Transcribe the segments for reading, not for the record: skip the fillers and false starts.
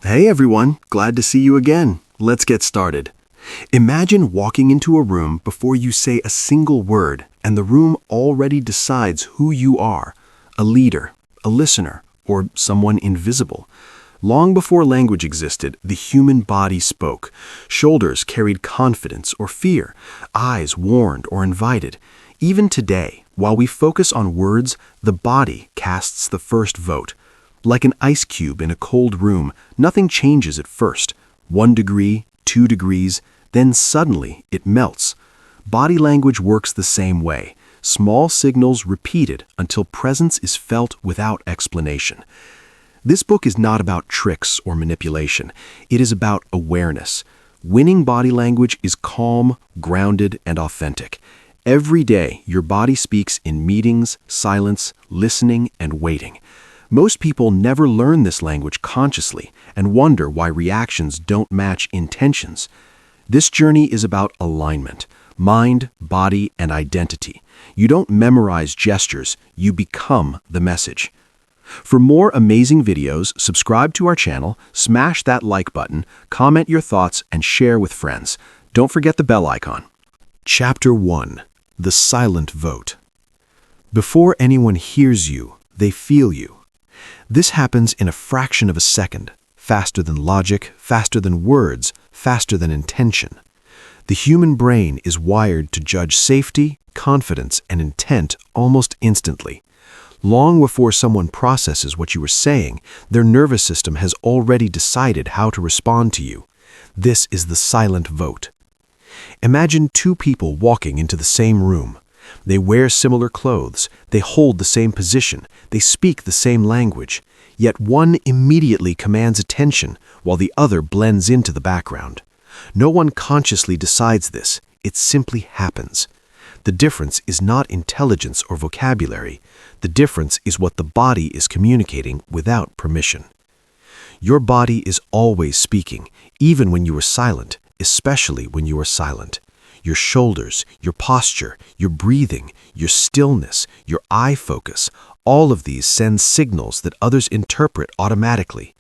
Hey everyone, glad to see you again. Let's get started. Imagine walking into a room before you say a single word and the room already decides who you are, a leader, a listener, or someone invisible. Long before language existed, the human body spoke. Shoulders carried confidence or fear, eyes warned or invited. Even today, while we focus on words, the body casts the first vote. Like an ice cube in a cold room, nothing changes at first. 1 degree, 2 degrees, then suddenly it melts. Body language works the same way. Small signals repeated until presence is felt without explanation. This book is not about tricks or manipulation. It is about awareness. Winning body language is calm, grounded, and authentic. Every day, your body speaks in meetings, silence, listening, and waiting. Most people never learn this language consciously and wonder why reactions don't match intentions. This journey is about alignment, mind, body, and identity. You don't memorize gestures, you become the message. For more amazing videos, subscribe to our channel, smash that like button, comment your thoughts, and share with friends. Don't forget the bell icon. Chapter 1. The Silent Vote. Before anyone hears you, they feel you. This happens in a fraction of a second, faster than logic, faster than words, faster than intention. The human brain is wired to judge safety, confidence, and intent almost instantly. Long before someone processes what you are saying, their nervous system has already decided how to respond to you. This is the silent vote. Imagine two people walking into the same room. They wear similar clothes, they hold the same position, they speak the same language, yet one immediately commands attention while the other blends into the background. No one consciously decides this, it simply happens. The difference is not intelligence or vocabulary, the difference is what the body is communicating without permission. Your body is always speaking, even when you are silent, especially when you are silent. Your shoulders, your posture, your breathing, your stillness, your eye focus, all of these send signals that others interpret automatically.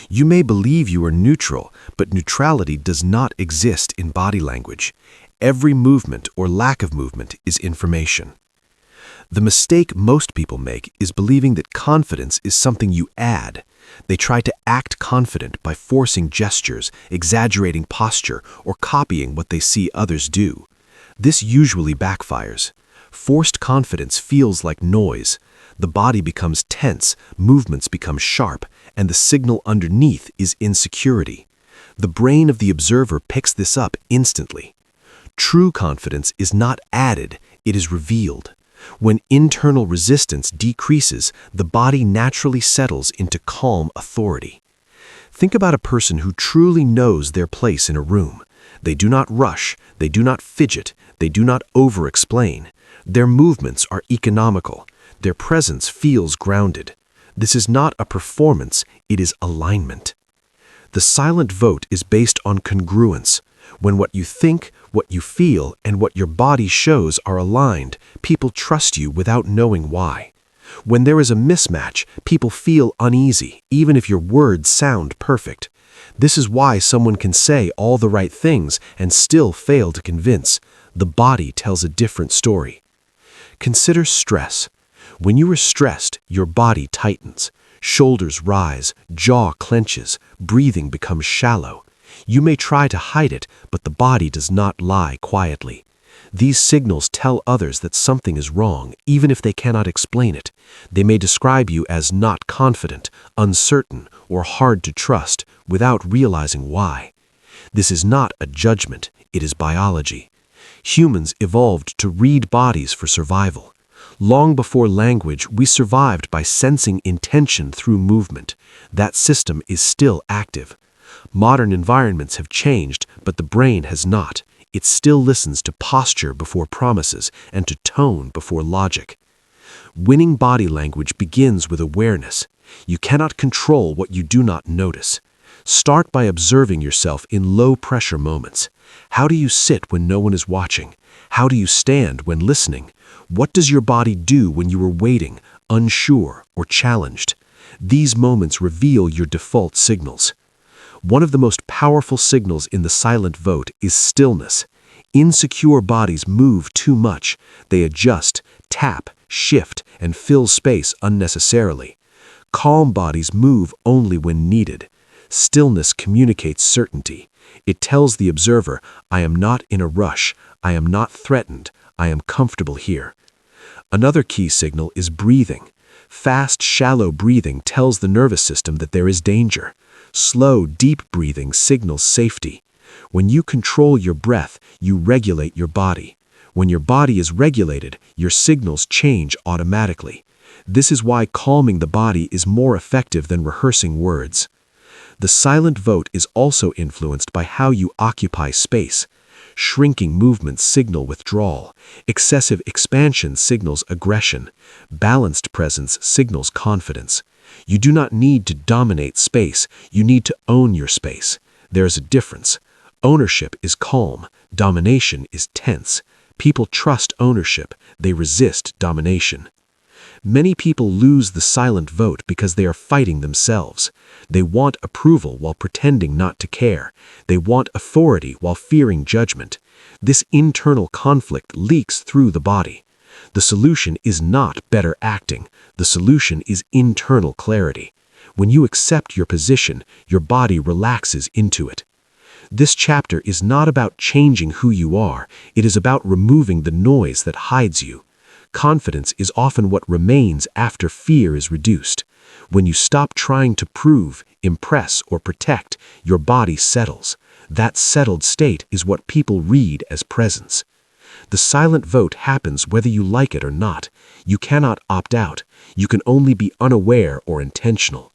You may believe you are neutral, but neutrality does not exist in body language. Every movement or lack of movement is information. The mistake most people make is believing that confidence is something you add. They try to act confident by forcing gestures, exaggerating posture, or copying what they see others do. This usually backfires. Forced confidence feels like noise. The body becomes tense, movements become sharp, and the signal underneath is insecurity. The brain of the observer picks this up instantly. True confidence is not added, it is revealed. When internal resistance decreases, the body naturally settles into calm authority. Think about a person who truly knows their place in a room. They do not rush, they do not fidget, they do not over-explain. Their movements are economical. Their presence feels grounded. This is not a performance, it is alignment. The silent vote is based on congruence. When what you think, what you feel, and what your body shows are aligned, people trust you without knowing why. When there is a mismatch, people feel uneasy, even if your words sound perfect. This is why someone can say all the right things and still fail to convince. The body tells a different story. Consider stress. When you are stressed, your body tightens. Shoulders rise, jaw clenches, breathing becomes shallow. You may try to hide it, but the body does not lie quietly. These signals tell others that something is wrong, even if they cannot explain it. They may describe you as not confident, uncertain, or hard to trust, without realizing why. This is not a judgment, it is biology. Humans evolved to read bodies for survival. Long before language, we survived by sensing intention through movement. That system is still active. Modern environments have changed, but the brain has not. It still listens to posture before promises and to tone before logic. Winning body language begins with awareness. You cannot control what you do not notice. Start by observing yourself in low-pressure moments. How do you sit when no one is watching? How do you stand when listening? What does your body do when you are waiting, unsure, or challenged? These moments reveal your default signals. One of the most powerful signals in the silent vote is stillness. Insecure bodies move too much. They adjust, tap, shift, and fill space unnecessarily. Calm bodies move only when needed. Stillness communicates certainty. It tells the observer, I am not in a rush, I am not threatened, I am comfortable here. Another key signal is breathing. Fast, shallow breathing tells the nervous system that there is danger. Slow, deep breathing signals safety. When you control your breath, you regulate your body. When your body is regulated, your signals change automatically. This is why calming the body is more effective than rehearsing words. The silent vote is also influenced by how you occupy space. Shrinking movements signal withdrawal. Excessive expansion signals aggression. Balanced presence signals confidence. You do not need to dominate space, you need to own your space. There is a difference. Ownership is calm, domination is tense. People trust ownership, they resist domination. Many people lose the silent vote because they are fighting themselves. They want approval while pretending not to care. They want authority while fearing judgment. This internal conflict leaks through the body. The solution is not better acting. The solution is internal clarity. When you accept your position, your body relaxes into it. This chapter is not about changing who you are. It is about removing the noise that hides you. Confidence is often what remains after fear is reduced. When you stop trying to prove, impress, or protect, your body settles. That settled state is what people read as presence. The silent vote happens whether you like it or not. You cannot opt out. You can only be unaware or intentional.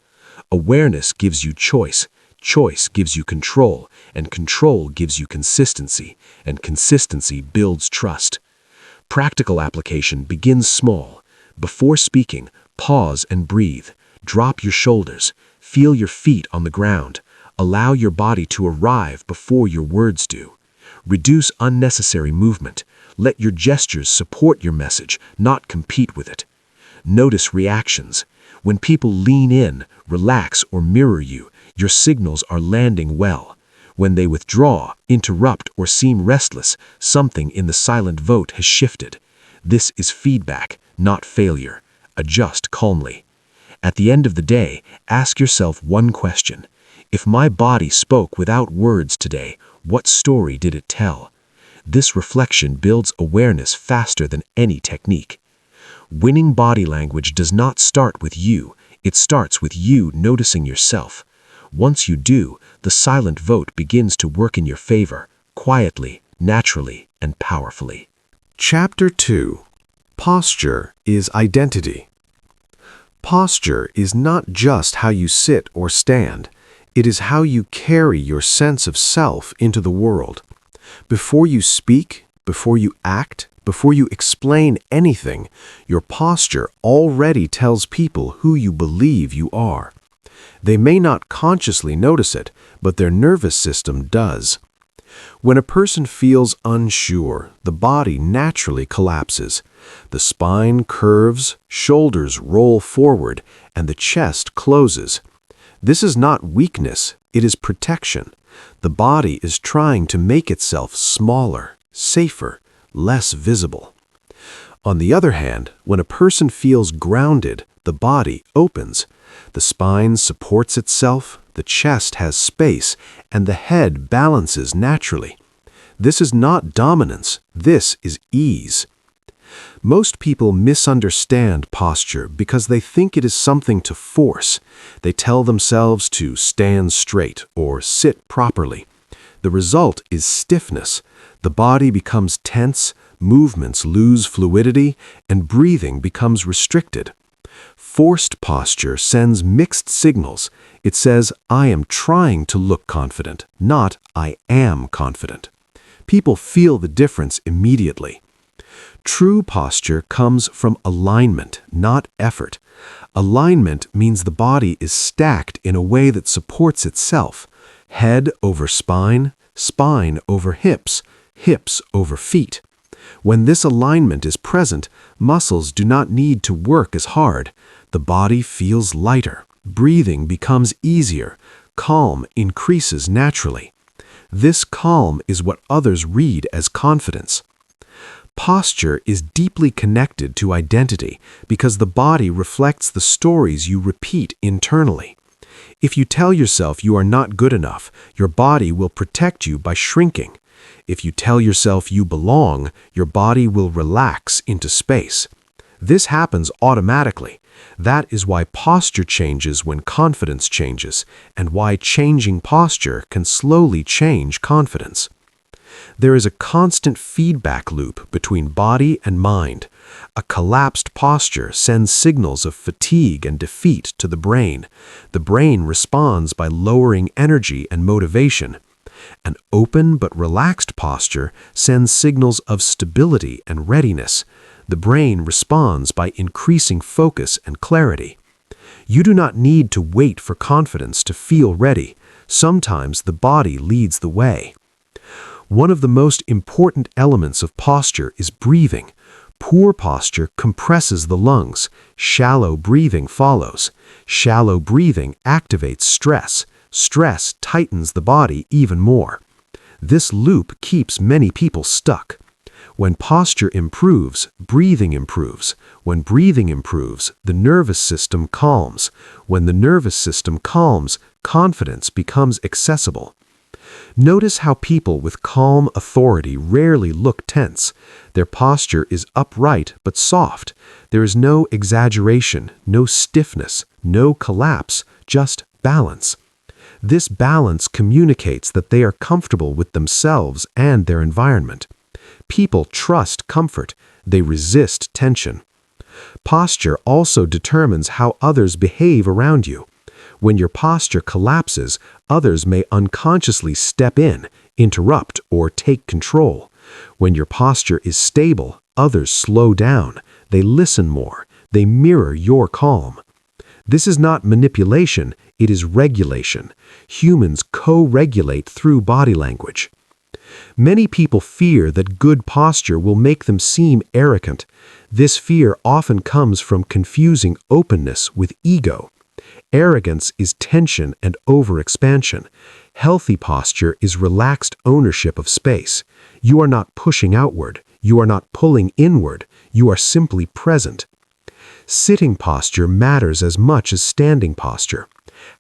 Awareness gives you choice. Choice gives you control, and control gives you consistency, and consistency builds trust. Practical application begins small. Before speaking, pause and breathe. Drop your shoulders. Feel your feet on the ground. Allow your body to arrive before your words do. Reduce unnecessary movement. Let your gestures support your message, not compete with it. Notice reactions. When people lean in, relax, or mirror you, your signals are landing well. When they withdraw, interrupt, or seem restless, something in the silent vote has shifted. This is feedback, not failure. Adjust calmly. At the end of the day, ask yourself one question. If my body spoke without words today, what story did it tell? This reflection builds awareness faster than any technique. Winning body language does not start with you. It starts with you noticing yourself. Once you do, the silent vote begins to work in your favor, quietly, naturally, and powerfully. Chapter 2. Posture is identity. Posture is not just how you sit or stand. It is how you carry your sense of self into the world. Before you speak, before you act, before you explain anything, your posture already tells people who you believe you are. They may not consciously notice it, but their nervous system does. When a person feels unsure, the body naturally collapses. The spine curves, shoulders roll forward, and the chest closes. This is not weakness, it is protection. The body is trying to make itself smaller, safer, less visible. On the other hand, when a person feels grounded, the body opens. The spine supports itself, the chest has space, and the head balances naturally. This is not dominance, this is ease. Most people misunderstand posture because they think it is something to force. They tell themselves to stand straight or sit properly. The result is stiffness. The body becomes tense, movements lose fluidity, and breathing becomes restricted. Forced posture sends mixed signals. It says, I am trying to look confident, not I am confident. People feel the difference immediately. True posture comes from alignment, not effort. Alignment means the body is stacked in a way that supports itself. Head over spine, spine over hips, hips over feet. When this alignment is present, muscles do not need to work as hard. The body feels lighter. Breathing becomes easier. calm increases naturally. This calm is what others read as confidence. Posture is deeply connected to identity because the body reflects the stories you repeat internally. If you tell yourself you are not good enough, your body will protect you by shrinking. If you tell yourself you belong, your body will relax into space. This happens automatically. That is why posture changes when confidence changes, and why changing posture can slowly change confidence. There is a constant feedback loop between body and mind. A collapsed posture sends signals of fatigue and defeat to the brain. The brain responds by lowering energy and motivation. An open but relaxed posture sends signals of stability and readiness. The brain responds by increasing focus and clarity. You do not need to wait for confidence to feel ready. Sometimes the body leads the way. One of the most important elements of posture is breathing. Poor posture compresses the lungs. Shallow breathing follows. Shallow breathing activates stress. Stress tightens the body even more. This loop keeps many people stuck. When posture improves, breathing improves. When breathing improves, the nervous system calms. When the nervous system calms, confidence becomes accessible. Notice how people with calm authority rarely look tense. Their posture is upright but soft. There is no exaggeration, no stiffness, no collapse, just balance. This balance communicates that they are comfortable with themselves and their environment. People trust comfort. They resist tension. Posture also determines how others behave around you. When your posture collapses, others may unconsciously step in, interrupt, or take control. When your posture is stable, others slow down. They listen more. They mirror your calm. This is not manipulation, it is regulation. Humans co-regulate through body language. Many people fear that good posture will make them seem arrogant. This fear often comes from confusing openness with ego. Arrogance is tension and overexpansion. Healthy posture is relaxed ownership of space. You are not pushing outward. You are not pulling inward. You are simply present. Sitting posture matters as much as standing posture.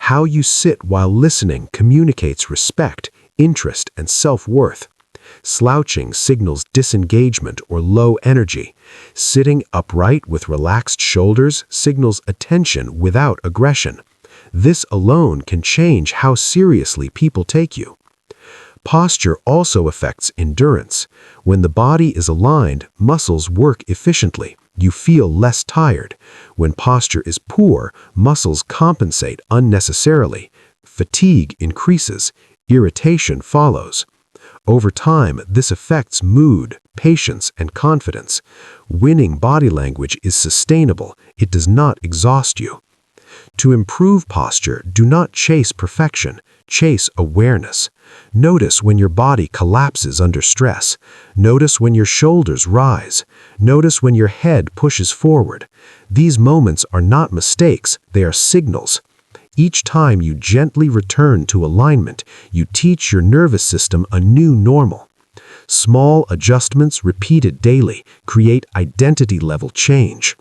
How you sit while listening communicates respect, interest, and self-worth. Slouching signals disengagement or low energy. Sitting upright with relaxed shoulders signals attention without aggression. This alone can change how seriously people take you. Posture also affects endurance. When the body is aligned, muscles work efficiently. You feel less tired. When posture is poor, muscles compensate unnecessarily. Fatigue increases. Irritation follows. Over time, this affects mood, patience, and confidence. Winning body language is sustainable. It does not exhaust you. To improve posture, do not chase perfection. Chase awareness. Notice when your body collapses under stress. Notice when your shoulders rise. Notice when your head pushes forward. These moments are not mistakes, they are signals. Each time you gently return to alignment, you teach your nervous system a new normal. Small adjustments repeated daily create identity-level change.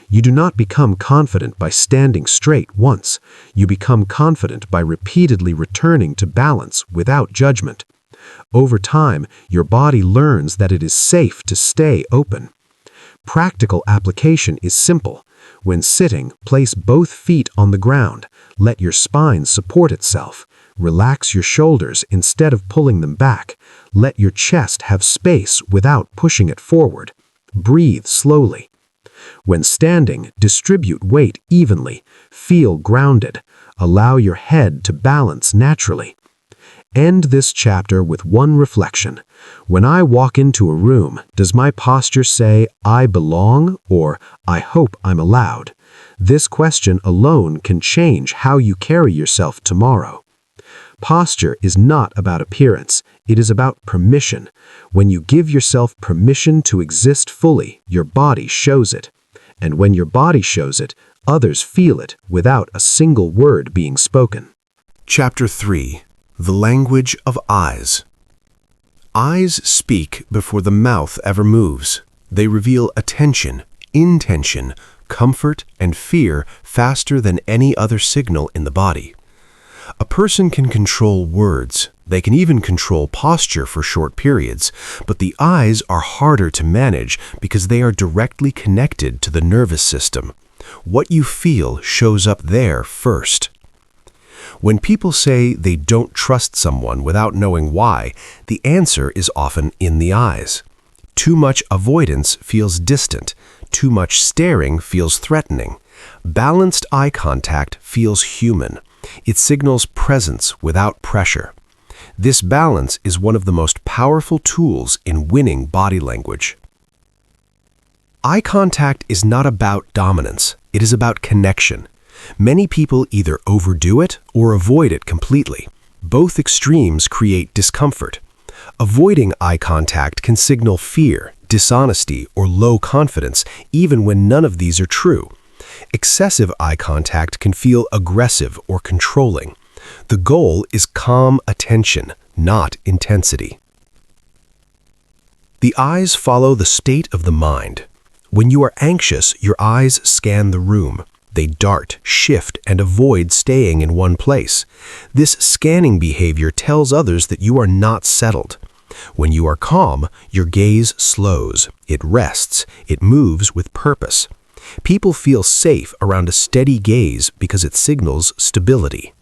You do not become confident by standing straight once. You become confident by repeatedly returning to balance without judgment. Over time, your body learns that it is safe to stay open. Practical application is simple. When sitting, place both feet on the ground. Let your spine support itself. Relax your shoulders instead of pulling them back. Let your chest have space without pushing it forward. Breathe slowly. When standing, distribute weight evenly. Feel grounded. Allow your head to balance naturally. End this chapter with one reflection. When I walk into a room, does my posture say, "I belong," or "I hope I'm allowed"? This question alone can change how you carry yourself tomorrow. Posture is not about appearance. It is about permission. When you give yourself permission to exist fully, your body shows it. And when your body shows it, others feel it without a single word being spoken. Chapter 3. The Language of Eyes. Eyes speak before the mouth ever moves. They reveal attention, intention, comfort, and fear faster than any other signal in the body. A person can control words. They can even control posture for short periods, but the eyes are harder to manage because they are directly connected to the nervous system. What you feel shows up there first. When people say they don't trust someone without knowing why, the answer is often in the eyes. Too much avoidance feels distant. Too much staring feels threatening. Balanced eye contact feels human. It signals presence without pressure. This balance is one of the most powerful tools in winning body language. Eye contact is not about dominance. It is about connection. Many people either overdo it or avoid it completely. Both extremes create discomfort. Avoiding eye contact can signal fear, dishonesty, or low confidence, even when none of these are true. Excessive eye contact can feel aggressive or controlling. The goal is calm attention, not intensity. The eyes follow the state of the mind. When you are anxious, your eyes scan the room. They dart, shift, and avoid staying in one place. This scanning behavior tells others that you are not settled. When you are calm, your gaze slows. It rests. It moves with purpose. People feel safe around a steady gaze because it signals stability.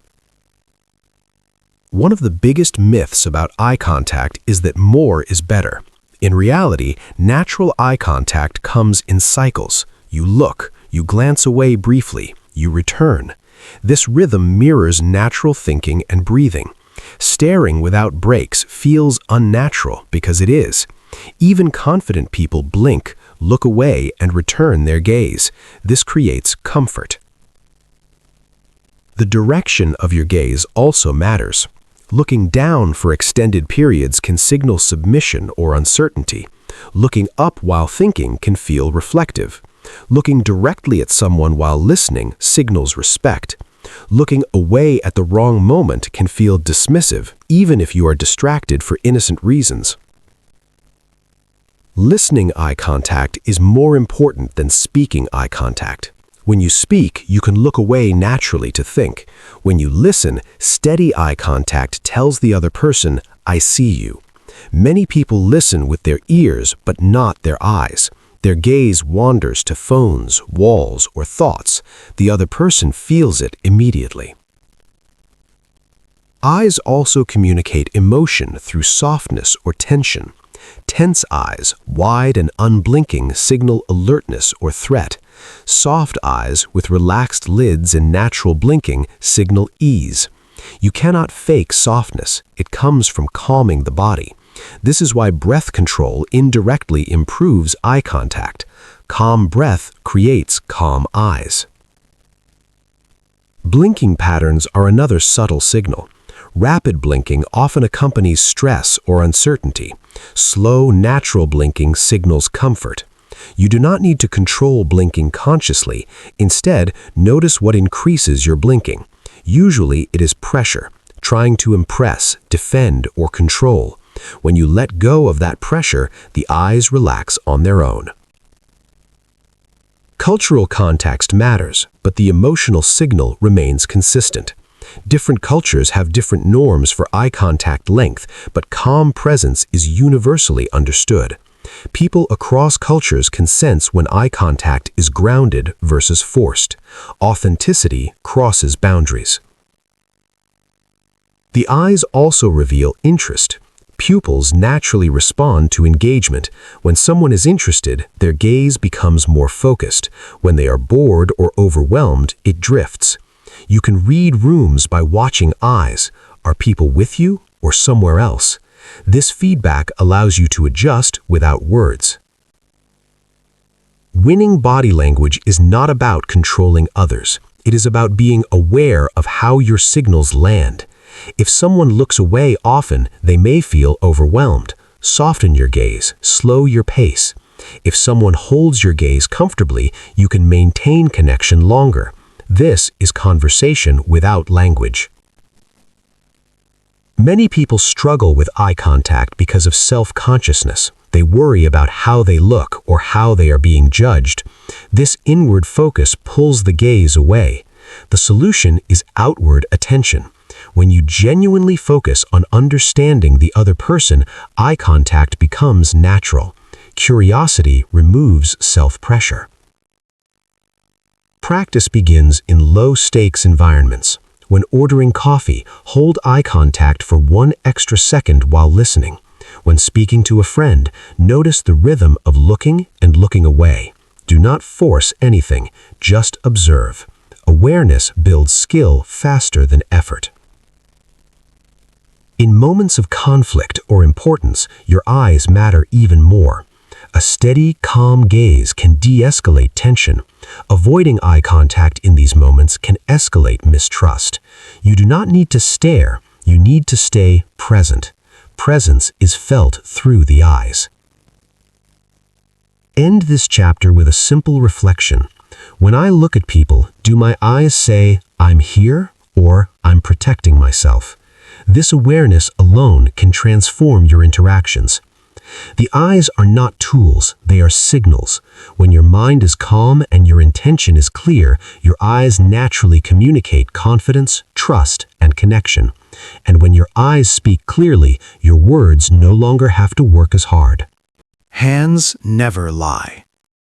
One of the biggest myths about eye contact is that more is better. In reality, natural eye contact comes in cycles. You look, you glance away briefly, you return. This rhythm mirrors natural thinking and breathing. Staring without breaks feels unnatural because it is. Even confident people blink, look away, and return their gaze. This creates comfort. The direction of your gaze also matters. Looking down for extended periods can signal submission or uncertainty. Looking up while thinking can feel reflective. Looking directly at someone while listening signals respect. Looking away at the wrong moment can feel dismissive, even if you are distracted for innocent reasons. Listening eye contact is more important than speaking eye contact. When you speak, you can look away naturally to think. When you listen, steady eye contact tells the other person, "I see you." Many people listen with their ears, but not their eyes. Their gaze wanders to phones, walls, or thoughts. The other person feels it immediately. Eyes also communicate emotion through softness or tension. Tense eyes, wide and unblinking, signal alertness or threat. Soft eyes with relaxed lids and natural blinking signal ease. You cannot fake softness. It comes from calming the body. This is why breath control indirectly improves eye contact. Calm breath creates calm eyes. Blinking patterns are another subtle signal. Rapid blinking often accompanies stress or uncertainty. Slow, natural blinking signals comfort. You do not need to control blinking consciously. Instead, notice what increases your blinking. Usually, it is pressure, trying to impress, defend, or control. When you let go of that pressure, the eyes relax on their own. Cultural context matters, but the emotional signal remains consistent. Different cultures have different norms for eye contact length, but calm presence is universally understood. People across cultures can sense when eye contact is grounded versus forced. Authenticity crosses boundaries. The eyes also reveal interest. Pupils naturally respond to engagement. When someone is interested, their gaze becomes more focused. When they are bored or overwhelmed, it drifts. You can read rooms by watching eyes. Are people with you or somewhere else? This feedback allows you to adjust without words. Winning body language is not about controlling others. It is about being aware of how your signals land. If someone looks away often, they may feel overwhelmed. Soften your gaze, slow your pace. If someone holds your gaze comfortably, you can maintain connection longer. This is conversation without language. Many people struggle with eye contact because of self-consciousness. They worry about how they look or how they are being judged. This inward focus pulls the gaze away. The solution is outward attention. When you genuinely focus on understanding the other person, eye contact becomes natural. Curiosity removes self-pressure. Practice begins in low-stakes environments. When ordering coffee, hold eye contact for 1 extra second while listening. When speaking to a friend, notice the rhythm of looking and looking away. Do not force anything, just observe. Awareness builds skill faster than effort. In moments of conflict or importance, your eyes matter even more. A steady, calm gaze can de-escalate tension. Avoiding eye contact in these moments can escalate mistrust. You do not need to stare, you need to stay present. Presence is felt through the eyes. End this chapter with a simple reflection. When I look at people, do my eyes say, "I'm here," or "I'm protecting myself"? This awareness alone can transform your interactions. The eyes are not tools, they are signals. When your mind is calm and your intention is clear, your eyes naturally communicate confidence, trust, and connection. And when your eyes speak clearly, your words no longer have to work as hard. Hands never lie.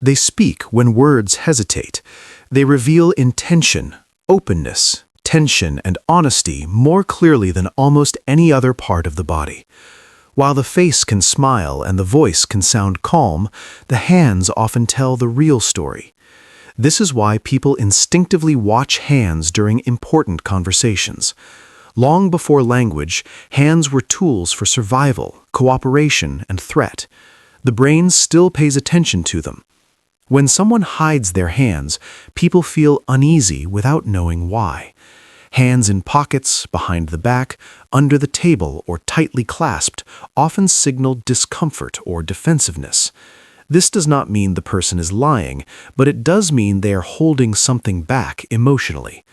They speak when words hesitate. They reveal intention, openness, tension, and honesty more clearly than almost any other part of the body. While the face can smile and the voice can sound calm, the hands often tell the real story. This is why people instinctively watch hands during important conversations. Long before language, hands were tools for survival, cooperation, and threat. The brain still pays attention to them. When someone hides their hands, people feel uneasy without knowing why. Hands in pockets, behind the back, under the table, or tightly clasped often signal discomfort or defensiveness. This does not mean the person is lying, but it does mean they are holding something back emotionally.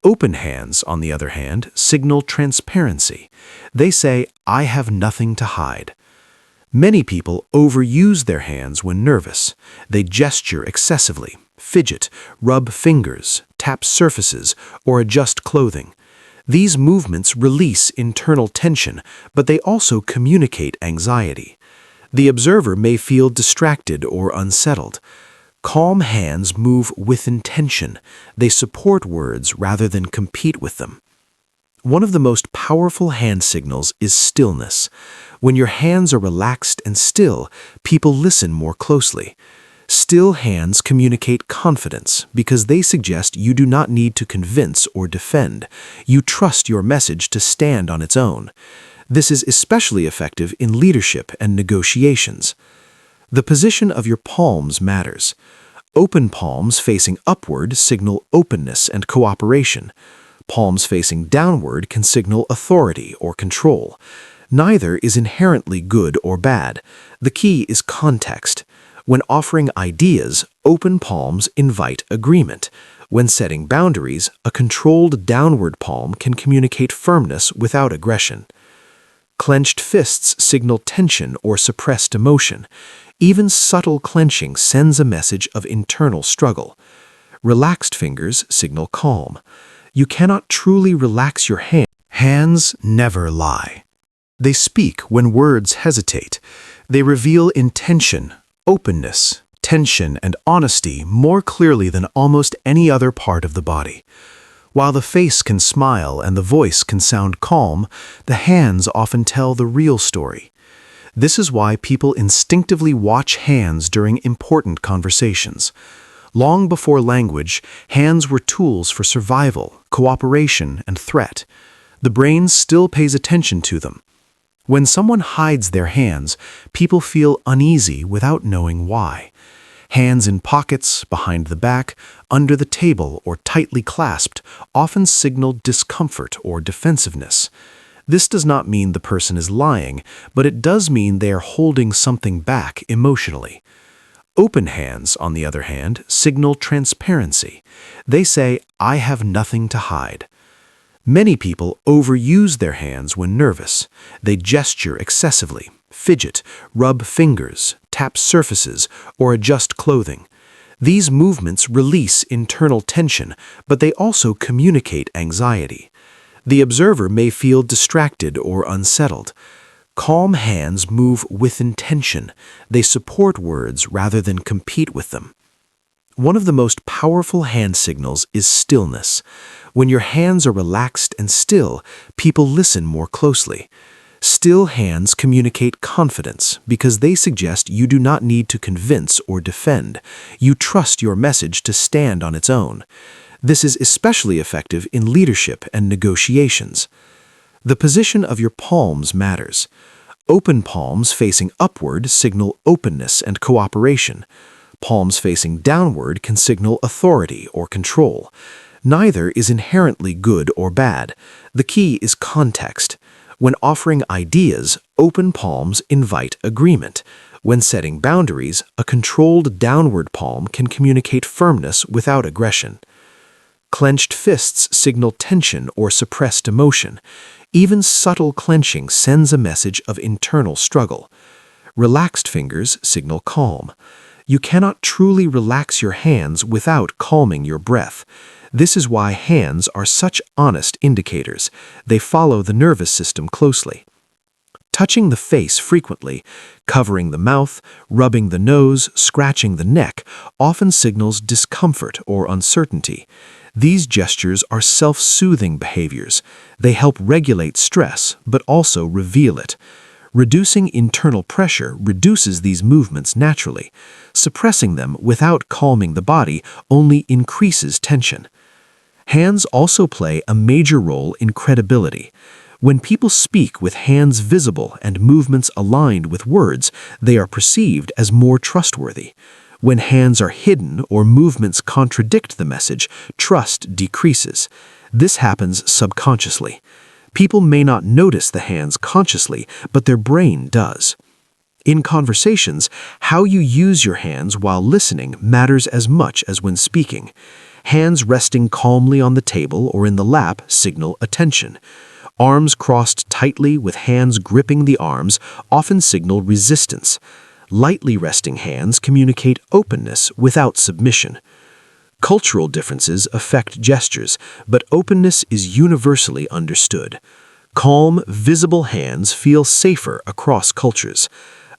Open hands, on the other hand, signal transparency. They say, "I have nothing to hide." Many people overuse their hands when nervous. They gesture excessively, fidget, rub fingers, tap surfaces, or adjust clothing. These movements release internal tension, but they also communicate anxiety. The observer may feel distracted or unsettled. Calm hands move with intention. They support words rather than compete with them. One of the most powerful hand signals is stillness. When your hands are relaxed and still, people listen more closely. Still hands communicate confidence because they suggest you do not need to convince or defend. You trust your message to stand on its own. This is especially effective in leadership and negotiations. The position of your palms matters. Open palms facing upward signal openness and cooperation. Palms facing downward can signal authority or control. Neither is inherently good or bad. The key is context. When offering ideas, open palms invite agreement. When setting boundaries, a controlled downward palm can communicate firmness without aggression. Clenched fists signal tension or suppressed emotion. Even subtle clenching sends a message of internal struggle. Relaxed fingers signal calm. You cannot truly relax your hand. Hands never lie. They speak when words hesitate. They reveal intention, openness, tension, and honesty more clearly than almost any other part of the body. While the face can smile and the voice can sound calm, the hands often tell the real story. This is why people instinctively watch hands during important conversations. Long before language, hands were tools for survival, cooperation, and threat. The brain still pays attention to them. When someone hides their hands, people feel uneasy without knowing why. Hands in pockets, behind the back, under the table, or tightly clasped often signal discomfort or defensiveness. This does not mean the person is lying, but it does mean they are holding something back emotionally. Open hands, on the other hand, signal transparency. They say, "I have nothing to hide." Many people overuse their hands when nervous. They gesture excessively, fidget, rub fingers, tap surfaces, or adjust clothing. These movements release internal tension, but they also communicate anxiety. The observer may feel distracted or unsettled. Calm hands move with intention. They support words rather than compete with them. One of the most powerful hand signals is stillness. When your hands are relaxed and still, people listen more closely. Still hands communicate confidence because they suggest you do not need to convince or defend. You trust your message to stand on its own. This is especially effective in leadership and negotiations. The position of your palms matters. Open palms facing upward signal openness and cooperation. Palms facing downward can signal authority or control. Neither is inherently good or bad. The key is context. When offering ideas, open palms invite agreement. When setting boundaries, a controlled downward palm can communicate firmness without aggression. Clenched fists signal tension or suppressed emotion. Even subtle clenching sends a message of internal struggle. Relaxed fingers signal calm. You cannot truly relax your hands without calming your breath. This is why hands are such honest indicators. They follow the nervous system closely. Touching the face frequently, covering the mouth, rubbing the nose, scratching the neck, often signals discomfort or uncertainty. These gestures are self-soothing behaviors. They help regulate stress, but also reveal it. Reducing internal pressure reduces these movements naturally. Suppressing them without calming the body only increases tension. Hands also play a major role in credibility. When people speak with hands visible and movements aligned with words, they are perceived as more trustworthy. When hands are hidden or movements contradict the message, trust decreases. This happens subconsciously. People may not notice the hands consciously, but their brain does. In conversations, how you use your hands while listening matters as much as when speaking. Hands resting calmly on the table or in the lap signal attention. Arms crossed tightly with hands gripping the arms often signal resistance. Lightly resting hands communicate openness without submission. Cultural differences affect gestures, but openness is universally understood. Calm, visible hands feel safer across cultures.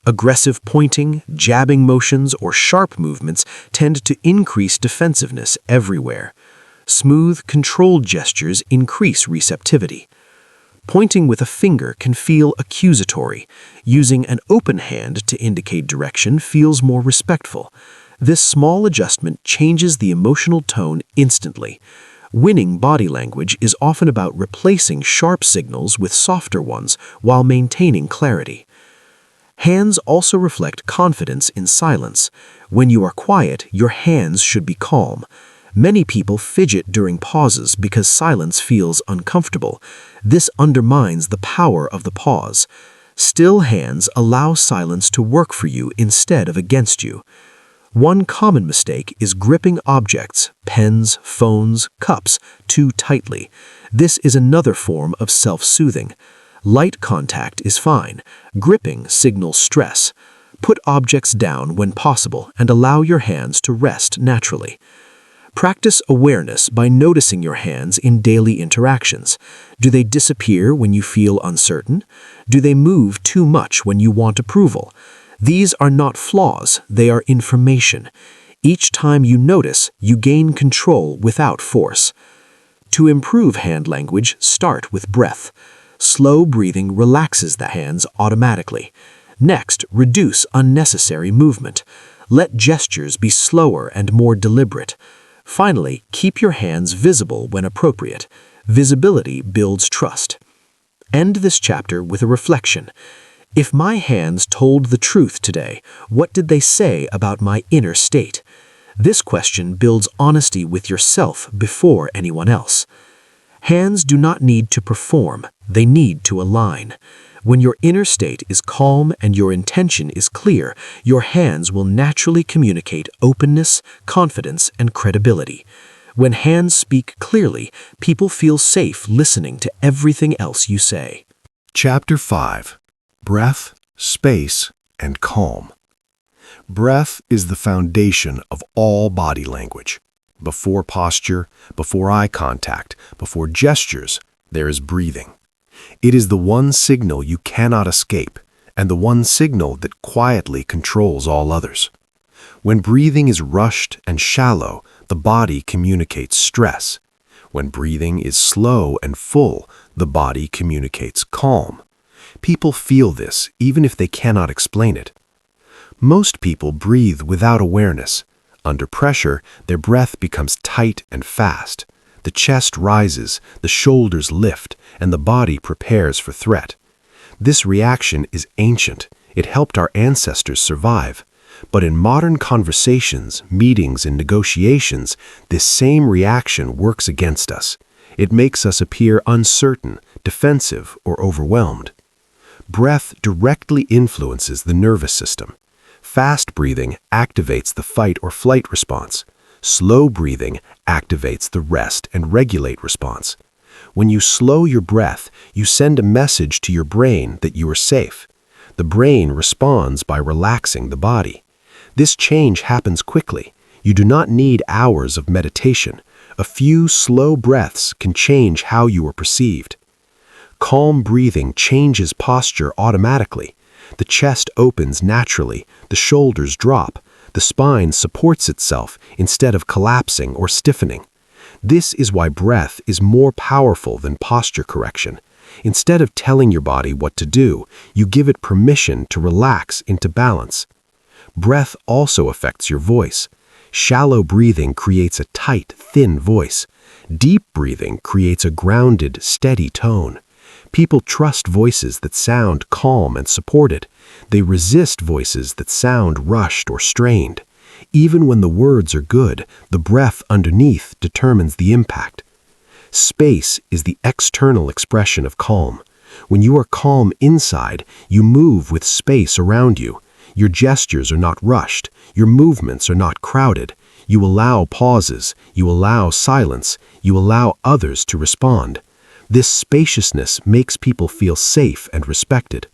Aggressive pointing, jabbing motions, or sharp movements tend to increase defensiveness everywhere. Smooth, controlled gestures increase receptivity. Pointing with a finger can feel accusatory. Using an open hand to indicate direction feels more respectful. This small adjustment changes the emotional tone instantly. Winning body language is often about replacing sharp signals with softer ones while maintaining clarity. Hands also reflect confidence in silence. When you are quiet, your hands should be calm. Many people fidget during pauses because silence feels uncomfortable. This undermines the power of the pause. Still hands allow silence to work for you instead of against you. One common mistake is gripping objects, pens, phones, cups, too tightly. This is another form of self-soothing. Light contact is fine. Gripping signals stress. Put objects down when possible and allow your hands to rest naturally. Practice awareness by noticing your hands in daily interactions. Do they disappear when you feel uncertain? Do they move too much when you want approval? These are not flaws, they are information. Each time you notice, you gain control without force. To improve hand language, start with breath. Slow breathing relaxes the hands automatically. Next, reduce unnecessary movement. Let gestures be slower and more deliberate. Finally, keep your hands visible when appropriate. Visibility builds trust. End this chapter with a reflection. If my hands told the truth today, what did they say about my inner state? This question builds honesty with yourself before anyone else. Hands do not need to perform, they need to align. When your inner state is calm and your intention is clear, your hands will naturally communicate openness, confidence, and credibility. When hands speak clearly, people feel safe listening to everything else you say. Chapter 5. Breath, Space, and Calm. Breath is the foundation of all body language. Before posture, before eye contact, before gestures, there is breathing. It is the one signal you cannot escape, and the one signal that quietly controls all others. When breathing is rushed and shallow, the body communicates stress. When breathing is slow and full, the body communicates calm. People feel this even if they cannot explain it. Most people breathe without awareness. Under pressure, their breath becomes tight and fast. The chest rises, the shoulders lift, and the body prepares for threat. This reaction is ancient. It helped our ancestors survive. But in modern conversations, meetings, and negotiations, this same reaction works against us. It makes us appear uncertain, defensive, or overwhelmed. Breath directly influences the nervous system. Fast breathing activates the fight or flight response. Slow breathing activates the rest and regulate response. When you slow your breath, you send a message to your brain that you are safe. The brain responds by relaxing the body. This change happens quickly. You do not need hours of meditation. A few slow breaths can change how you are perceived. Calm breathing changes posture automatically. The chest opens naturally, the shoulders drop, the spine supports itself instead of collapsing or stiffening. This is why breath is more powerful than posture correction. Instead of telling your body what to do, you give it permission to relax into balance. Breath also affects your voice. Shallow breathing creates a tight, thin voice. Deep breathing creates a grounded, steady tone. People trust voices that sound calm and supported. They resist voices that sound rushed or strained. Even when the words are good, the breath underneath determines the impact. Space is the external expression of calm. When you are calm inside, you move with space around you. Your gestures are not rushed. Your movements are not crowded. You allow pauses. You allow silence. You allow others to respond. This spaciousness makes people feel safe and respected.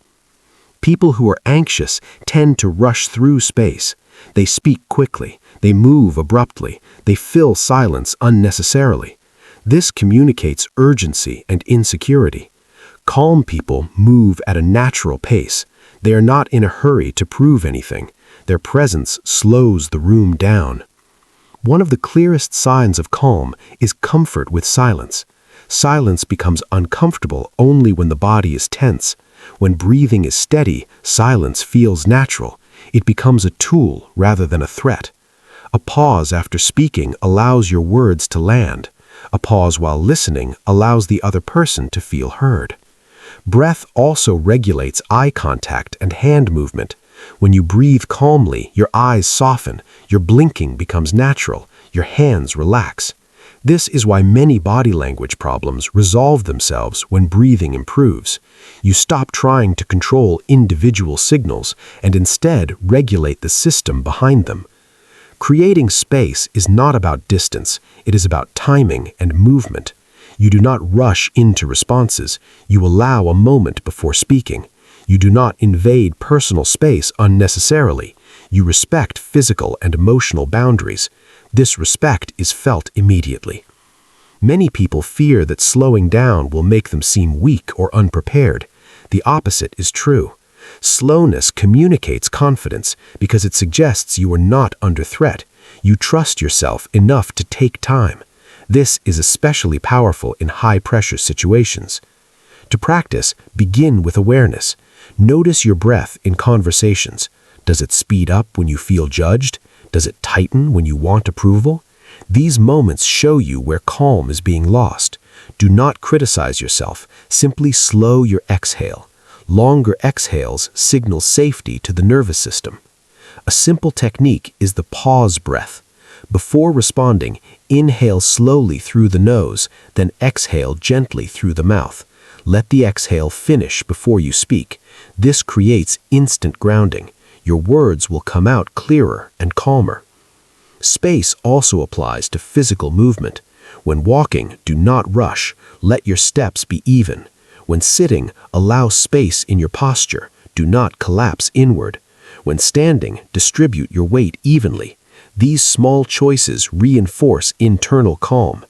People who are anxious tend to rush through space. They speak quickly. They move abruptly. They fill silence unnecessarily. This communicates urgency and insecurity. Calm people move at a natural pace. They are not in a hurry to prove anything. Their presence slows the room down. One of the clearest signs of calm is comfort with silence. Silence becomes uncomfortable only when the body is tense. When breathing is steady, silence feels natural. It becomes a tool rather than a threat. A pause after speaking allows your words to land. A pause while listening allows the other person to feel heard. Breath also regulates eye contact and hand movement. When you breathe calmly, your eyes soften, your blinking becomes natural, your hands relax. This is why many body language problems resolve themselves when breathing improves. You stop trying to control individual signals and instead regulate the system behind them. Creating space is not about distance, it is about timing and movement. You do not rush into responses. You allow a moment before speaking. You do not invade personal space unnecessarily. You respect physical and emotional boundaries. This respect is felt immediately. Many people fear that slowing down will make them seem weak or unprepared. The opposite is true. Slowness communicates confidence because it suggests you are not under threat. You trust yourself enough to take time. This is especially powerful in high-pressure situations. To practice, begin with awareness. Notice your breath in conversations. Does it speed up when you feel judged? Does it tighten when you want approval? These moments show you where calm is being lost. Do not criticize yourself. Simply slow your exhale. Longer exhales signal safety to the nervous system. A simple technique is the pause breath. Before responding, inhale slowly through the nose, then exhale gently through the mouth. Let the exhale finish before you speak. This creates instant grounding. Your words will come out clearer and calmer. Space also applies to physical movement. When walking, do not rush. Let your steps be even. When sitting, allow space in your posture. Do not collapse inward. When standing, distribute your weight evenly. These small choices reinforce internal calm.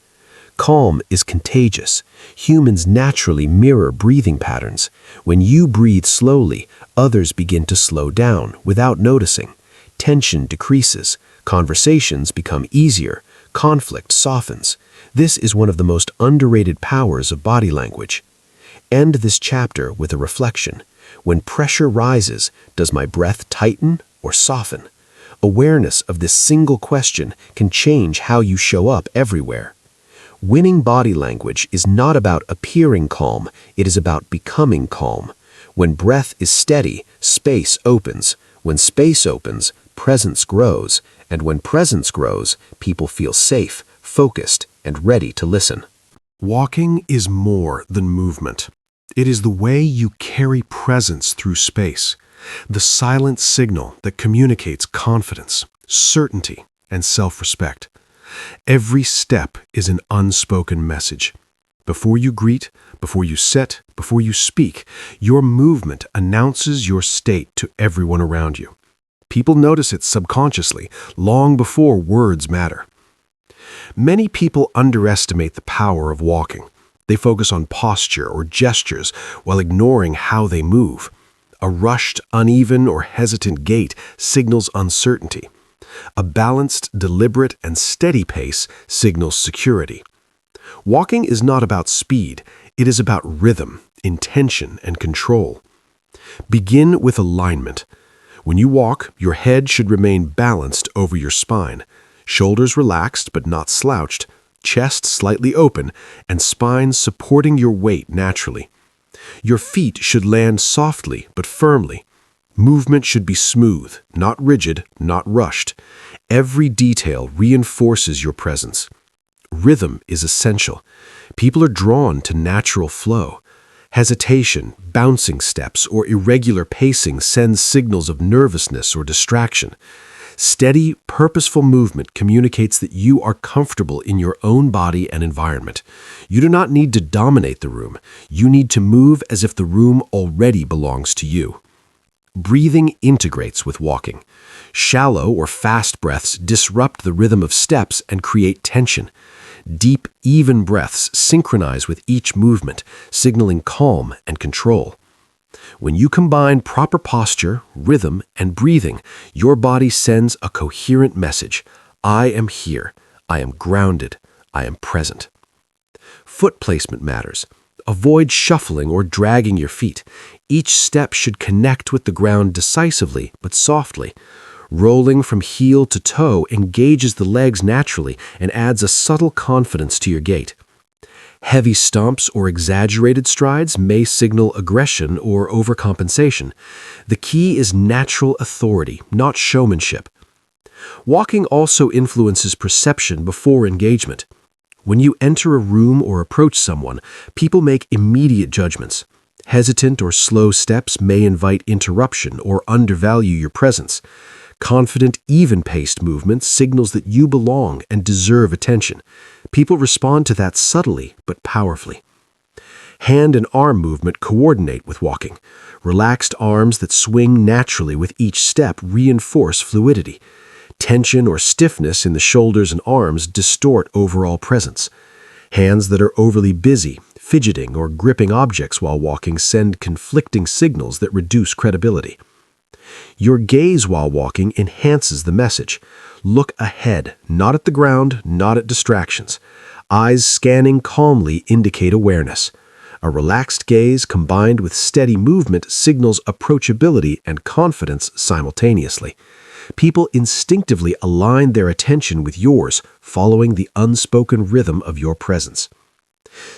Calm is contagious. Humans naturally mirror breathing patterns. When you breathe slowly, others begin to slow down without noticing. Tension decreases. Conversations become easier. Conflict softens. This is one of the most underrated powers of body language. End this chapter with a reflection. When pressure rises, does my breath tighten or soften? Awareness of this single question can change how you show up everywhere. Winning body language is not about appearing calm, it is about becoming calm. When breath is steady, space opens. When space opens, presence grows. And when presence grows, people feel safe, focused, and ready to listen. Walking is more than movement. It is the way you carry presence through space, the silent signal that communicates confidence, certainty, and self-respect. Every step is an unspoken message. Before you greet, before you sit, before you speak, your movement announces your state to everyone around you. People notice it subconsciously, long before words matter. Many people underestimate the power of walking. They focus on posture or gestures while ignoring how they move. A rushed, uneven, or hesitant gait signals uncertainty. A balanced, deliberate, and steady pace signals security. Walking is not about speed, it is about rhythm, intention, and control. Begin with alignment. When you walk, your head should remain balanced over your spine, shoulders relaxed but not slouched, chest slightly open, and spine supporting your weight naturally. Your feet should land softly but firmly. Movement should be smooth, not rigid, not rushed. Every detail reinforces your presence. Rhythm is essential. People are drawn to natural flow. Hesitation, bouncing steps, or irregular pacing sends signals of nervousness or distraction. Steady, purposeful movement communicates that you are comfortable in your own body and environment. You do not need to dominate the room. You need to move as if the room already belongs to you. Breathing integrates with walking. Shallow or fast breaths disrupt the rhythm of steps and create tension. Deep, even breaths synchronize with each movement, signaling calm and control. When you combine proper posture, rhythm, and breathing, your body sends a coherent message. I am here. I am grounded. I am present. Foot placement matters. Avoid shuffling or dragging your feet. Each step should connect with the ground decisively but softly. Rolling from heel to toe engages the legs naturally and adds a subtle confidence to your gait. Heavy stomps or exaggerated strides may signal aggression or overcompensation. The key is natural authority, not showmanship. Walking also influences perception before engagement. When you enter a room or approach someone, people make immediate judgments. Hesitant or slow steps may invite interruption or undervalue your presence. Confident, even-paced movement signals that you belong and deserve attention. People respond to that subtly but powerfully. Hand and arm movement coordinate with walking. Relaxed arms that swing naturally with each step reinforce fluidity. Tension or stiffness in the shoulders and arms distort overall presence. Hands that are overly busy, fidgeting, or gripping objects while walking send conflicting signals that reduce credibility. Your gaze while walking enhances the message. Look ahead, not at the ground, not at distractions. Eyes scanning calmly indicate awareness. A relaxed gaze combined with steady movement signals approachability and confidence simultaneously. People instinctively align their attention with yours, following the unspoken rhythm of your presence.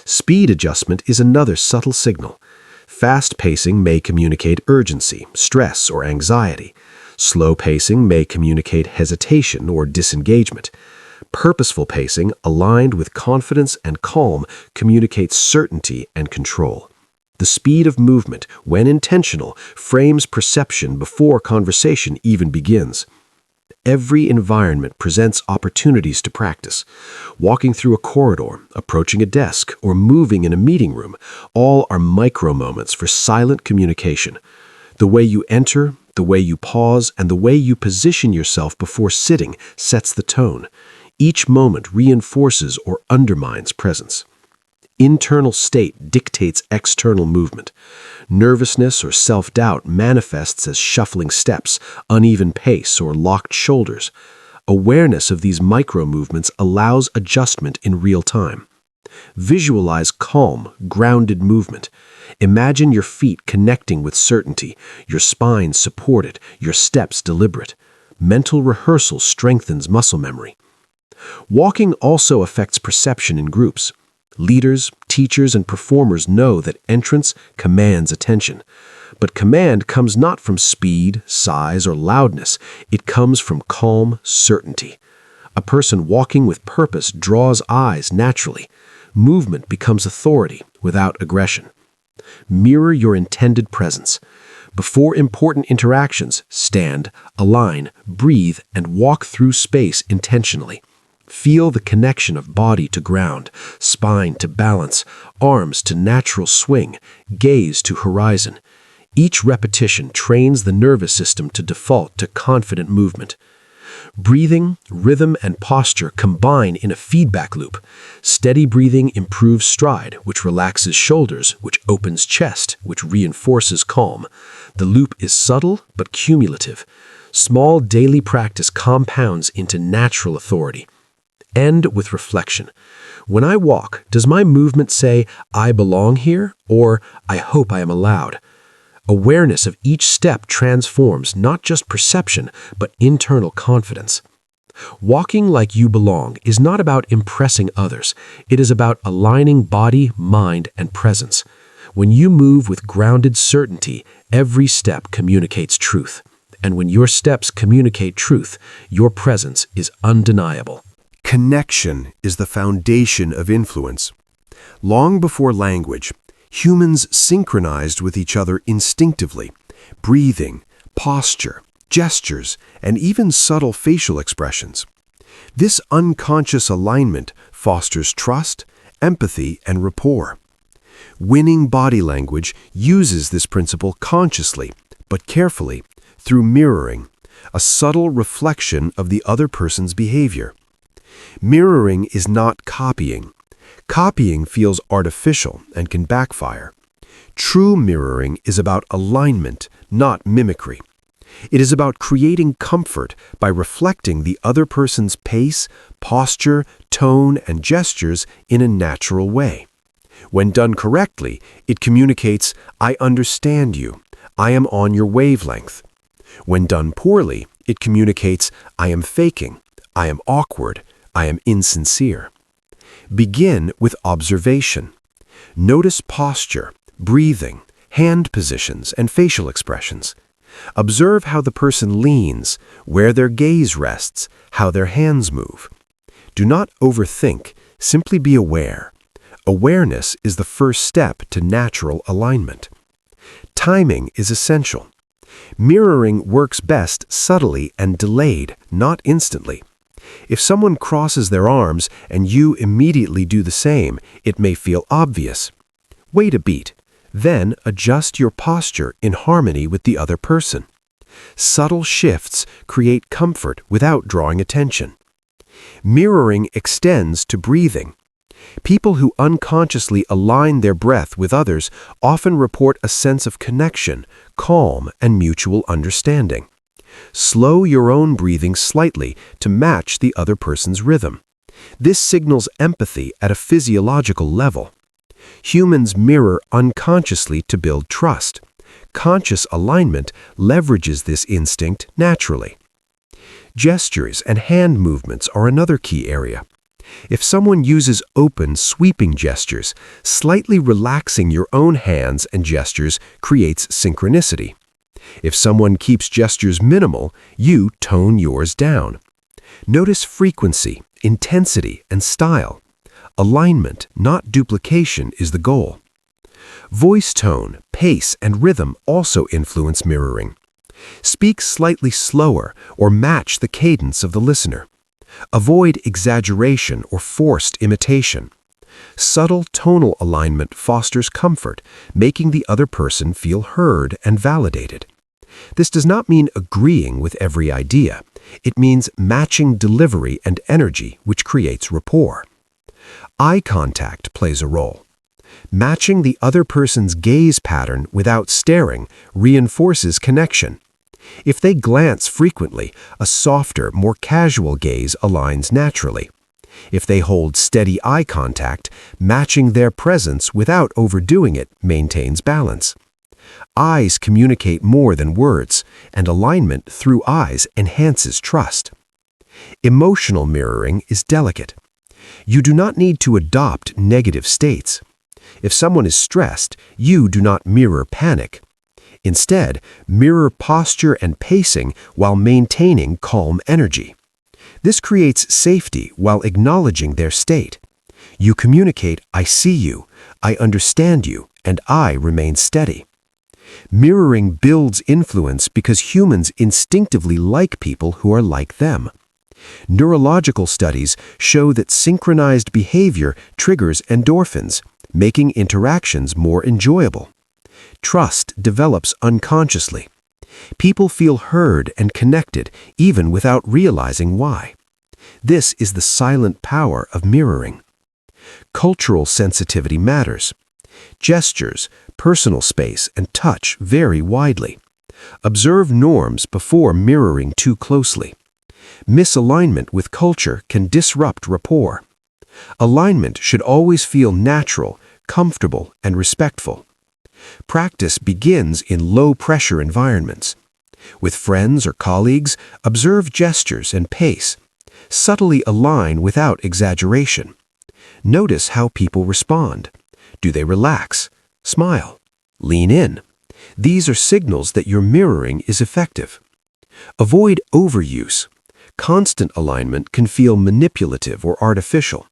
Speed adjustment is another subtle signal. Fast pacing may communicate urgency, stress, or anxiety. Slow pacing may communicate hesitation or disengagement. Purposeful pacing, aligned with confidence and calm, communicates certainty and control. The speed of movement, when intentional, frames perception before conversation even begins. Every environment presents opportunities to practice. Walking through a corridor, approaching a desk, or moving in a meeting room, all are micro moments for silent communication. The way you enter, the way you pause, and the way you position yourself before sitting sets the tone. Each moment reinforces or undermines presence. Internal state dictates external movement. Nervousness or self-doubt manifests as shuffling steps, uneven pace, or locked shoulders. Awareness of these micro-movements allows adjustment in real time. Visualize calm, grounded movement. Imagine your feet connecting with certainty, your spine supported, your steps deliberate. Mental rehearsal strengthens muscle memory. Walking also affects perception in groups. Leaders, teachers, and performers know that entrance commands attention. But command comes not from speed, size, or loudness. It comes from calm certainty. A person walking with purpose draws eyes naturally. Movement becomes authority without aggression. Mirror your intended presence. Before important interactions, stand, align, breathe, and walk through space intentionally. Feel the connection of body to ground, spine to balance, arms to natural swing, gaze to horizon. Each repetition trains the nervous system to default to confident movement. Breathing, rhythm, and posture combine in a feedback loop. Steady breathing improves stride, which relaxes shoulders, which opens chest, which reinforces calm. The loop is subtle but cumulative. Small daily practice compounds into natural authority. End with reflection. When I walk, does my movement say, "I belong here," or "I hope I am allowed"? Awareness of each step transforms not just perception, but internal confidence. Walking like you belong is not about impressing others. It is about aligning body, mind, and presence. When you move with grounded certainty, every step communicates truth. And when your steps communicate truth, your presence is undeniable. Connection is the foundation of influence. Long before language, humans synchronized with each other instinctively. Breathing, posture, gestures, and even subtle facial expressions. This unconscious alignment fosters trust, empathy, and rapport. Winning body language uses this principle consciously, but carefully, through mirroring, a subtle reflection of the other person's behavior. Mirroring is not copying. Copying feels artificial and can backfire. True mirroring is about alignment, not mimicry. It is about creating comfort by reflecting the other person's pace, posture, tone, and gestures in a natural way. When done correctly, it communicates, "I understand you. I am on your wavelength." When done poorly, it communicates, "I am faking. I am awkward. I am insincere." Begin with observation. Notice posture, breathing, hand positions, and facial expressions. Observe how the person leans, where their gaze rests, how their hands move. Do not overthink, simply be aware. Awareness is the first step to natural alignment. Timing is essential. Mirroring works best subtly and delayed, not instantly. If someone crosses their arms and you immediately do the same, it may feel obvious. Wait a beat, then adjust your posture in harmony with the other person. Subtle shifts create comfort without drawing attention. Mirroring extends to breathing. People who unconsciously align their breath with others often report a sense of connection, calm, and mutual understanding. Slow your own breathing slightly to match the other person's rhythm. This signals empathy at a physiological level. Humans mirror unconsciously to build trust. Conscious alignment leverages this instinct naturally. Gestures and hand movements are another key area. If someone uses open, sweeping gestures, slightly relaxing your own hands and gestures creates synchronicity. If someone keeps gestures minimal, you tone yours down. Notice frequency, intensity, and style. Alignment, not duplication, is the goal. Voice tone, pace, and rhythm also influence mirroring. Speak slightly slower or match the cadence of the listener. Avoid exaggeration or forced imitation. Subtle tonal alignment fosters comfort, making the other person feel heard and validated. This does not mean agreeing with every idea. It means matching delivery and energy, which creates rapport. Eye contact plays a role. Matching the other person's gaze pattern without staring reinforces connection. If they glance frequently, a softer, more casual gaze aligns naturally. If they hold steady eye contact, matching their presence without overdoing it maintains balance. Eyes communicate more than words, and alignment through eyes enhances trust. Emotional mirroring is delicate. You do not need to adopt negative states. If someone is stressed, you do not mirror panic. Instead, mirror posture and pacing while maintaining calm energy. This creates safety while acknowledging their state. You communicate, "I see you, I understand you, and I remain steady." Mirroring builds influence because humans instinctively like people who are like them. Neurological studies show that synchronized behavior triggers endorphins, making interactions more enjoyable. Trust develops unconsciously. People feel heard and connected even without realizing why. This is the silent power of mirroring. Cultural sensitivity matters. Gestures, personal space, and touch vary widely. Observe norms before mirroring too closely. Misalignment with culture can disrupt rapport. Alignment should always feel natural, comfortable, and respectful. Practice begins in low-pressure environments. With friends or colleagues, observe gestures and pace. Subtly align without exaggeration. Notice how people respond. Do they relax? Smile? Lean in? These are signals that your mirroring is effective. Avoid overuse. Constant alignment can feel manipulative or artificial.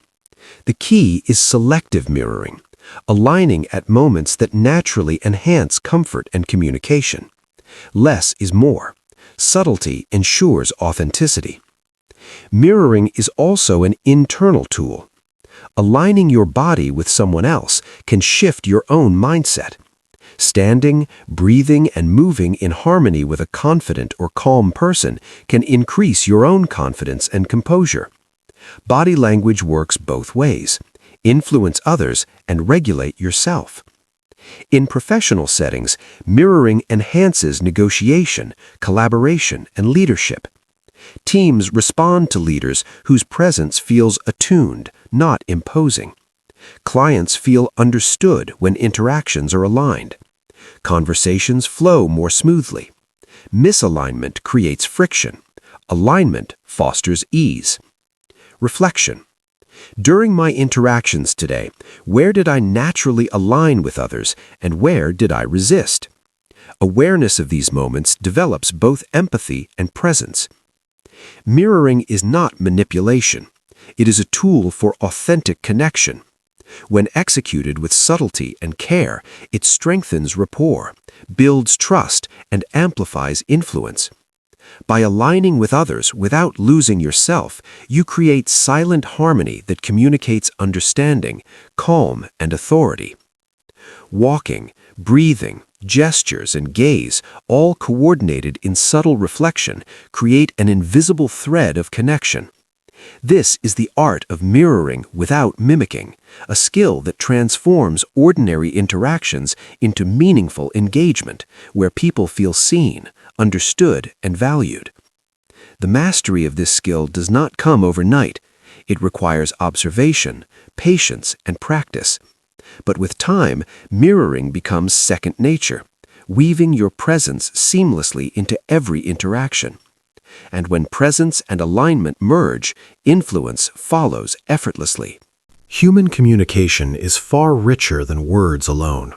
The key is selective mirroring, aligning at moments that naturally enhance comfort and communication. Less is more. Subtlety ensures authenticity. Mirroring is also an internal tool. Aligning your body with someone else can shift your own mindset. Standing, breathing, and moving in harmony with a confident or calm person can increase your own confidence and composure. Body language works both ways. Influence others and regulate yourself. In professional settings, mirroring enhances negotiation, collaboration, and leadership. Teams respond to leaders whose presence feels attuned, not imposing. Clients feel understood when interactions are aligned. Conversations flow more smoothly. Misalignment creates friction. Alignment fosters ease. Reflection. During my interactions today, where did I naturally align with others and where did I resist? Awareness of these moments develops both empathy and presence. Mirroring is not manipulation. It is a tool for authentic connection. When executed with subtlety and care, it strengthens rapport, builds trust, and amplifies influence. By aligning with others without losing yourself, you create silent harmony that communicates understanding, calm, and authority. Walking, breathing, gestures, and gaze, all coordinated in subtle reflection, create an invisible thread of connection. This is the art of mirroring without mimicking, a skill that transforms ordinary interactions into meaningful engagement, where people feel seen, understood, and valued. The mastery of this skill does not come overnight. It requires observation, patience, and practice. But with time, mirroring becomes second nature, weaving your presence seamlessly into every interaction. And when presence and alignment merge, influence follows effortlessly. Human communication is far richer than words alone.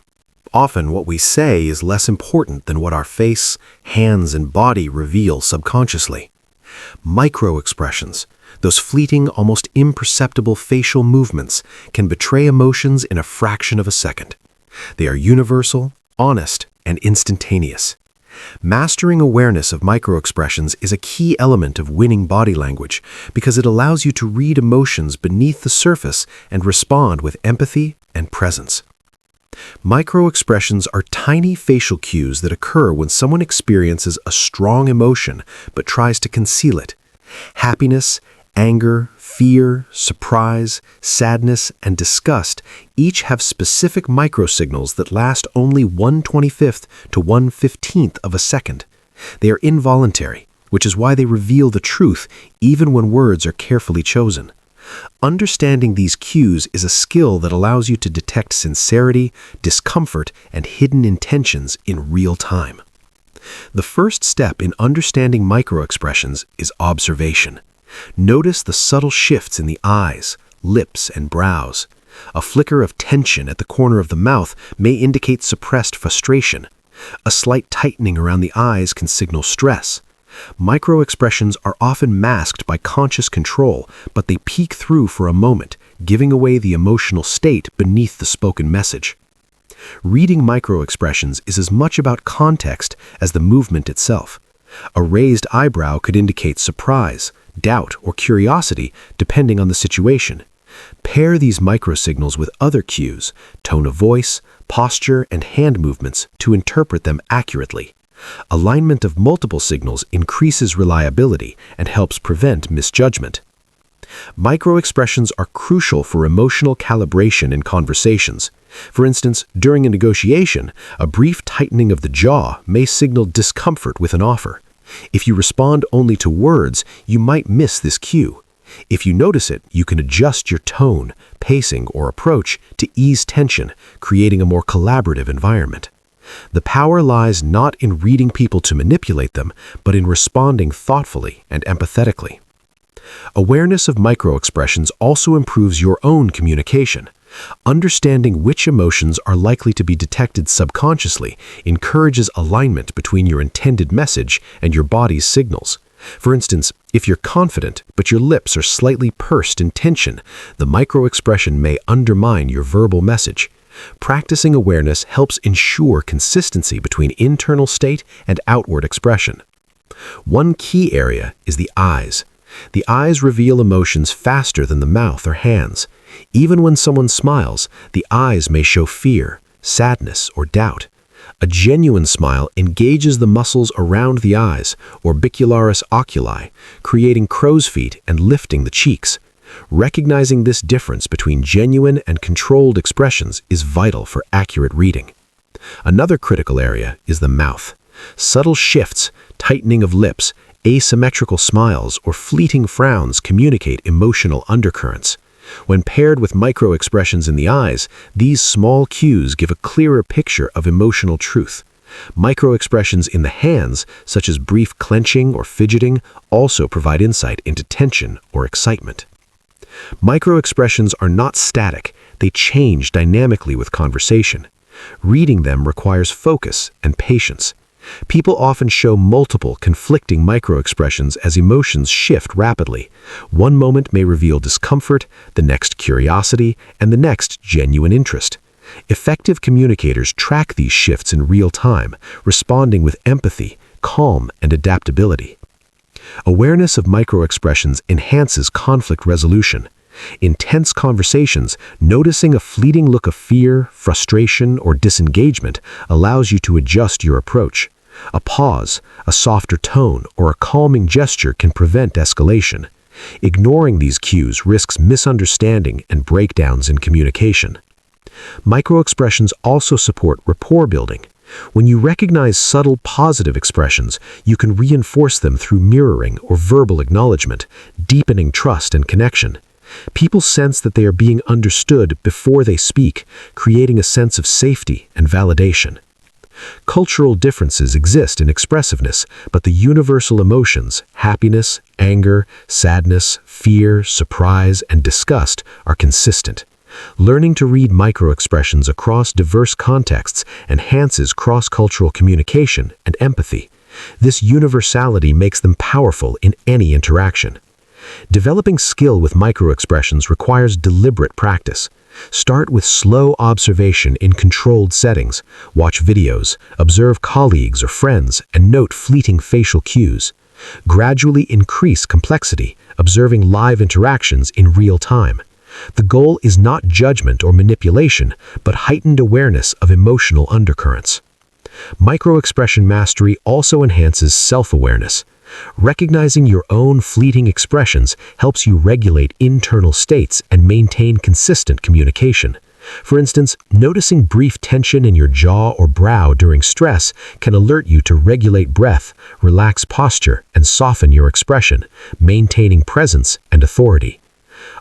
Often what we say is less important than what our face, hands, and body reveal subconsciously. Micro-expressions, those fleeting, almost imperceptible facial movements, can betray emotions in a fraction of a second. They are universal, honest, and instantaneous. Mastering awareness of microexpressions is a key element of winning body language because it allows you to read emotions beneath the surface and respond with empathy and presence. Microexpressions are tiny facial cues that occur when someone experiences a strong emotion but tries to conceal it. Happiness, anger, fear, surprise, sadness, and disgust each have specific microsignals that last only 1/25th to 1/15th of a second. They are involuntary, which is why they reveal the truth even when words are carefully chosen. Understanding these cues is a skill that allows you to detect sincerity, discomfort, and hidden intentions in real time. The first step in understanding microexpressions is observation. Notice the subtle shifts in the eyes, lips, and brows. A flicker of tension at the corner of the mouth may indicate suppressed frustration. A slight tightening around the eyes can signal stress. Microexpressions are often masked by conscious control, but they peek through for a moment, giving away the emotional state beneath the spoken message. Reading microexpressions is as much about context as the movement itself. A raised eyebrow could indicate surprise, doubt, or curiosity, depending on the situation. Pair these microsignals with other cues, tone of voice, posture, and hand movements to interpret them accurately. Alignment of multiple signals increases reliability and helps prevent misjudgment. Microexpressions are crucial for emotional calibration in conversations. For instance, during a negotiation, a brief tightening of the jaw may signal discomfort with an offer. If you respond only to words, you might miss this cue. If you notice it, you can adjust your tone, pacing, or approach to ease tension, creating a more collaborative environment. The power lies not in reading people to manipulate them, but in responding thoughtfully and empathetically. Awareness of microexpressions also improves your own communication. Understanding which emotions are likely to be detected subconsciously encourages alignment between your intended message and your body's signals. For instance, if you're confident but your lips are slightly pursed in tension, the microexpression may undermine your verbal message. Practicing awareness helps ensure consistency between internal state and outward expression. One key area is the eyes. The eyes reveal emotions faster than the mouth or hands. Even when someone smiles, the eyes may show fear, sadness, or doubt. A genuine smile engages the muscles around the eyes, orbicularis oculi, creating crow's feet and lifting the cheeks. Recognizing this difference between genuine and controlled expressions is vital for accurate reading. Another critical area is the mouth. Subtle shifts, tightening of lips, asymmetrical smiles, or fleeting frowns communicate emotional undercurrents. When paired with microexpressions in the eyes, these small cues give a clearer picture of emotional truth. Microexpressions in the hands, such as brief clenching or fidgeting, also provide insight into tension or excitement. Microexpressions are not static, they change dynamically with conversation. Reading them requires focus and patience. People often show multiple, conflicting microexpressions as emotions shift rapidly. One moment may reveal discomfort, the next curiosity, and the next genuine interest. Effective communicators track these shifts in real time, responding with empathy, calm, and adaptability. Awareness of microexpressions enhances conflict resolution. In tense conversations, noticing a fleeting look of fear, frustration, or disengagement allows you to adjust your approach. A pause, a softer tone, or a calming gesture can prevent escalation. Ignoring these cues risks misunderstanding and breakdowns in communication. Microexpressions also support rapport building. When you recognize subtle positive expressions, you can reinforce them through mirroring or verbal acknowledgement, deepening trust and connection. People sense that they are being understood before they speak, creating a sense of safety and validation. Cultural differences exist in expressiveness, but the universal emotions, happiness, anger, sadness, fear, surprise, and disgust are consistent. Learning to read microexpressions across diverse contexts enhances cross-cultural communication and empathy. This universality makes them powerful in any interaction. Developing skill with microexpressions requires deliberate practice. Start with slow observation in controlled settings. Watch videos, observe colleagues or friends, and note fleeting facial cues. Gradually increase complexity, observing live interactions in real time. The goal is not judgment or manipulation, but heightened awareness of emotional undercurrents. Microexpression mastery also enhances self-awareness. Recognizing your own fleeting expressions helps you regulate internal states and maintain consistent communication. For instance, noticing brief tension in your jaw or brow during stress can alert you to regulate breath, relax posture, and soften your expression, maintaining presence and authority.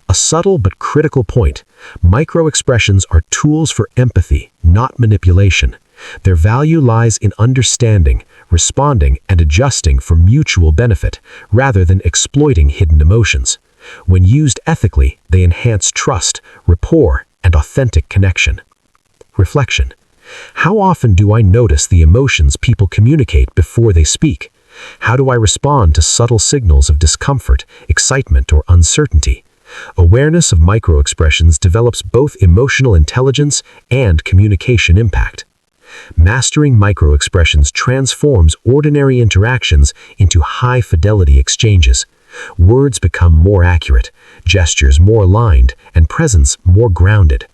A subtle but critical point: microexpressions are tools for empathy, not manipulation. Their value lies in understanding, responding, and adjusting for mutual benefit, rather than exploiting hidden emotions. When used ethically, they enhance trust, rapport, and authentic connection. Reflection: how often do I notice the emotions people communicate before they speak? How do I respond to subtle signals of discomfort, excitement, or uncertainty? Awareness of microexpressions develops both emotional intelligence and communication impact. Mastering microexpressions transforms ordinary interactions into high-fidelity exchanges. Words become more accurate, gestures more aligned, and presence more grounded.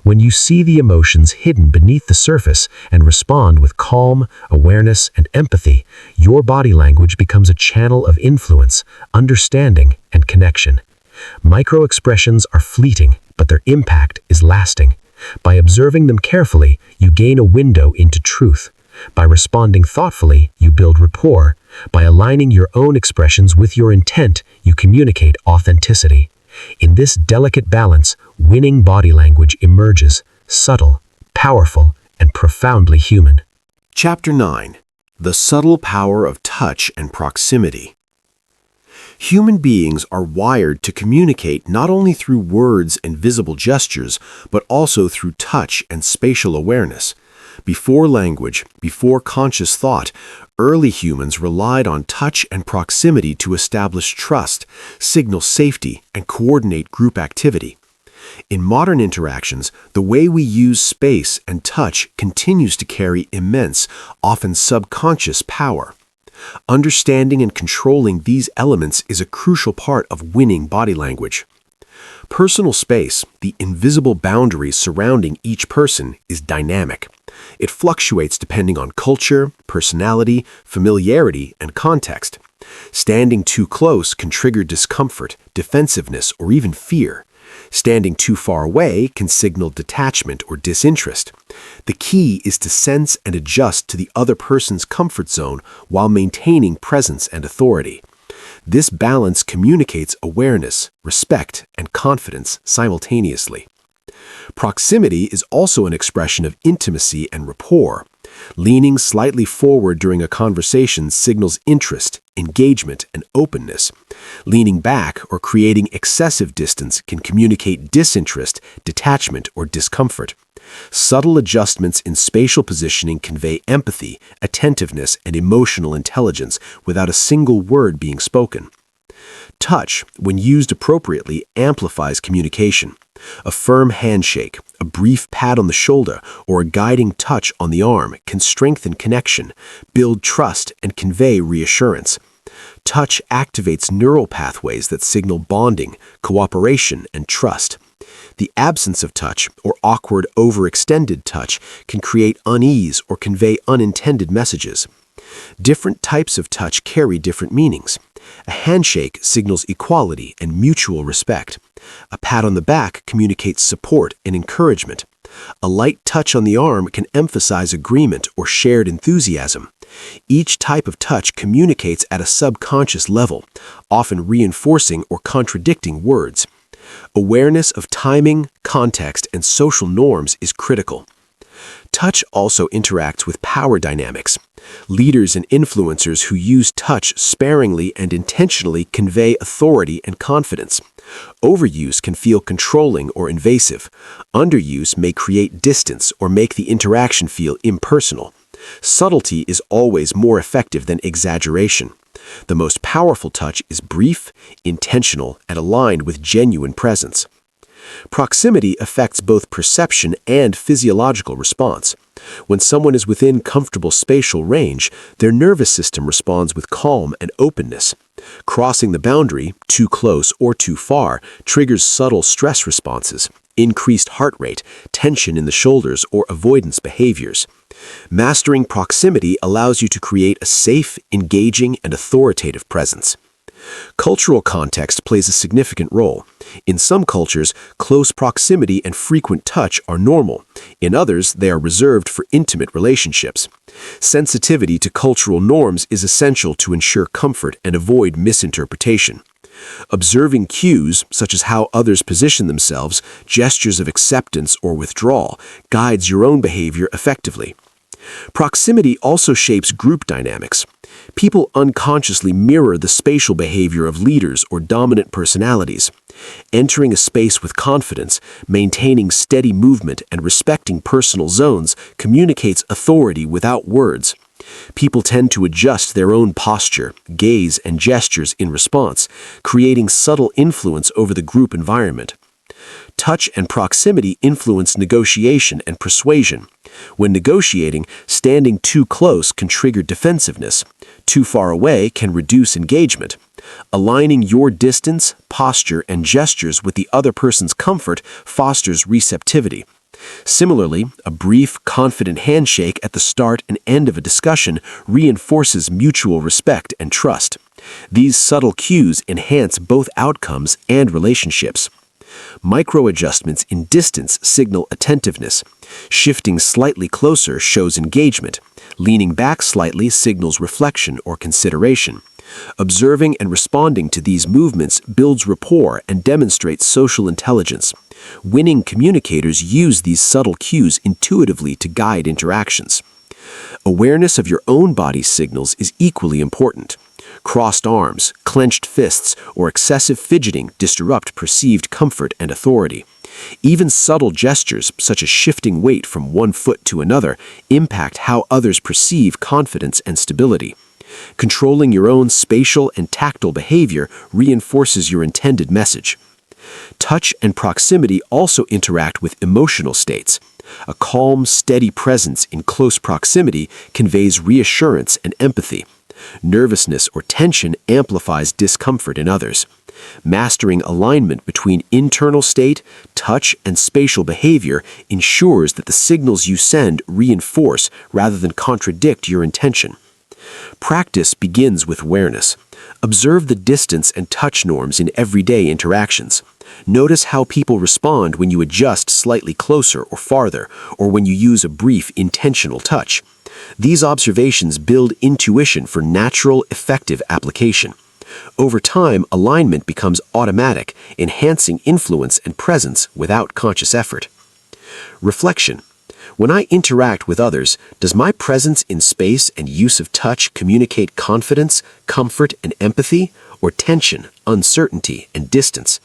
When you see the emotions hidden beneath the surface and respond with calm, awareness, and empathy, your body language becomes a channel of influence, understanding, and connection. Microexpressions are fleeting, but their impact is lasting. By observing them carefully, you gain a window into truth. By responding thoughtfully, you build rapport. By aligning your own expressions with your intent, you communicate authenticity. In this delicate balance, winning body language emerges, subtle, powerful, and profoundly human. Chapter 9. The Subtle Power of Touch and Proximity. Human beings are wired to communicate not only through words and visible gestures, but also through touch and spatial awareness. Before language, before conscious thought, early humans relied on touch and proximity to establish trust, signal safety, and coordinate group activity. In modern interactions, the way we use space and touch continues to carry immense, often subconscious power. Understanding and controlling these elements is a crucial part of winning body language. Personal space, the invisible boundaries surrounding each person, is dynamic. It fluctuates depending on culture, personality, familiarity, and context. Standing too close can trigger discomfort, defensiveness, or even fear. Standing too far away can signal detachment or disinterest. The key is to sense and adjust to the other person's comfort zone while maintaining presence and authority. This balance communicates awareness, respect, and confidence simultaneously. Proximity is also an expression of intimacy and rapport. Leaning slightly forward during a conversation signals interest, engagement, and openness. Leaning back or creating excessive distance can communicate disinterest, detachment, or discomfort. Subtle adjustments in spatial positioning convey empathy, attentiveness, and emotional intelligence without a single word being spoken. Touch, when used appropriately, amplifies communication. A firm handshake, a brief pat on the shoulder, or a guiding touch on the arm can strengthen connection, build trust, and convey reassurance. Touch activates neural pathways that signal bonding, cooperation, and trust. The absence of touch, or awkward, overextended touch, can create unease or convey unintended messages. Different types of touch carry different meanings. A handshake signals equality and mutual respect. A pat on the back communicates support and encouragement. A light touch on the arm can emphasize agreement or shared enthusiasm. Each type of touch communicates at a subconscious level, often reinforcing or contradicting words. Awareness of timing, context, and social norms is critical. Touch also interacts with power dynamics. Leaders and influencers who use touch sparingly and intentionally convey authority and confidence. Overuse can feel controlling or invasive. Underuse may create distance or make the interaction feel impersonal. Subtlety is always more effective than exaggeration. The most powerful touch is brief, intentional, and aligned with genuine presence. Proximity affects both perception and physiological response. When someone is within comfortable spatial range, their nervous system responds with calm and openness. Crossing the boundary, too close or too far, triggers subtle stress responses, increased heart rate, tension in the shoulders, or avoidance behaviors. Mastering proximity allows you to create a safe, engaging, and authoritative presence. Cultural context plays a significant role. In some cultures, close proximity and frequent touch are normal. In others, they are reserved for intimate relationships. Sensitivity to cultural norms is essential to ensure comfort and avoid misinterpretation. Observing cues, such as how others position themselves, gestures of acceptance or withdrawal, guides your own behavior effectively. Proximity also shapes group dynamics. People unconsciously mirror the spatial behavior of leaders or dominant personalities. Entering a space with confidence, maintaining steady movement, and respecting personal zones communicates authority without words. People tend to adjust their own posture, gaze, and gestures in response, creating subtle influence over the group environment. Touch and proximity influence negotiation and persuasion. When negotiating, standing too close can trigger defensiveness. Too far away can reduce engagement. Aligning your distance, posture, and gestures with the other person's comfort fosters receptivity. Similarly, a brief, confident handshake at the start and end of a discussion reinforces mutual respect and trust. These subtle cues enhance both outcomes and relationships. Micro-adjustments in distance signal attentiveness. Shifting slightly closer shows engagement. Leaning back slightly signals reflection or consideration. Observing and responding to these movements builds rapport and demonstrates social intelligence. Winning communicators use these subtle cues intuitively to guide interactions. Awareness of your own body's signals is equally important. Crossed arms, clenched fists, or excessive fidgeting disrupt perceived comfort and authority. Even subtle gestures, such as shifting weight from one foot to another, impact how others perceive confidence and stability. Controlling your own spatial and tactile behavior reinforces your intended message. Touch and proximity also interact with emotional states. A calm, steady presence in close proximity conveys reassurance and empathy. Nervousness or tension amplifies discomfort in others. Mastering alignment between internal state, touch, and spatial behavior ensures that the signals you send reinforce rather than contradict your intention. Practice begins with awareness. Observe the distance and touch norms in everyday interactions. Notice how people respond when you adjust slightly closer or farther, or when you use a brief, intentional touch. These observations build intuition for natural, effective application. Over time, alignment becomes automatic, enhancing influence and presence without conscious effort. Reflection. When I interact with others, does my presence in space and use of touch communicate confidence, comfort, and empathy, or tension, uncertainty, and distance?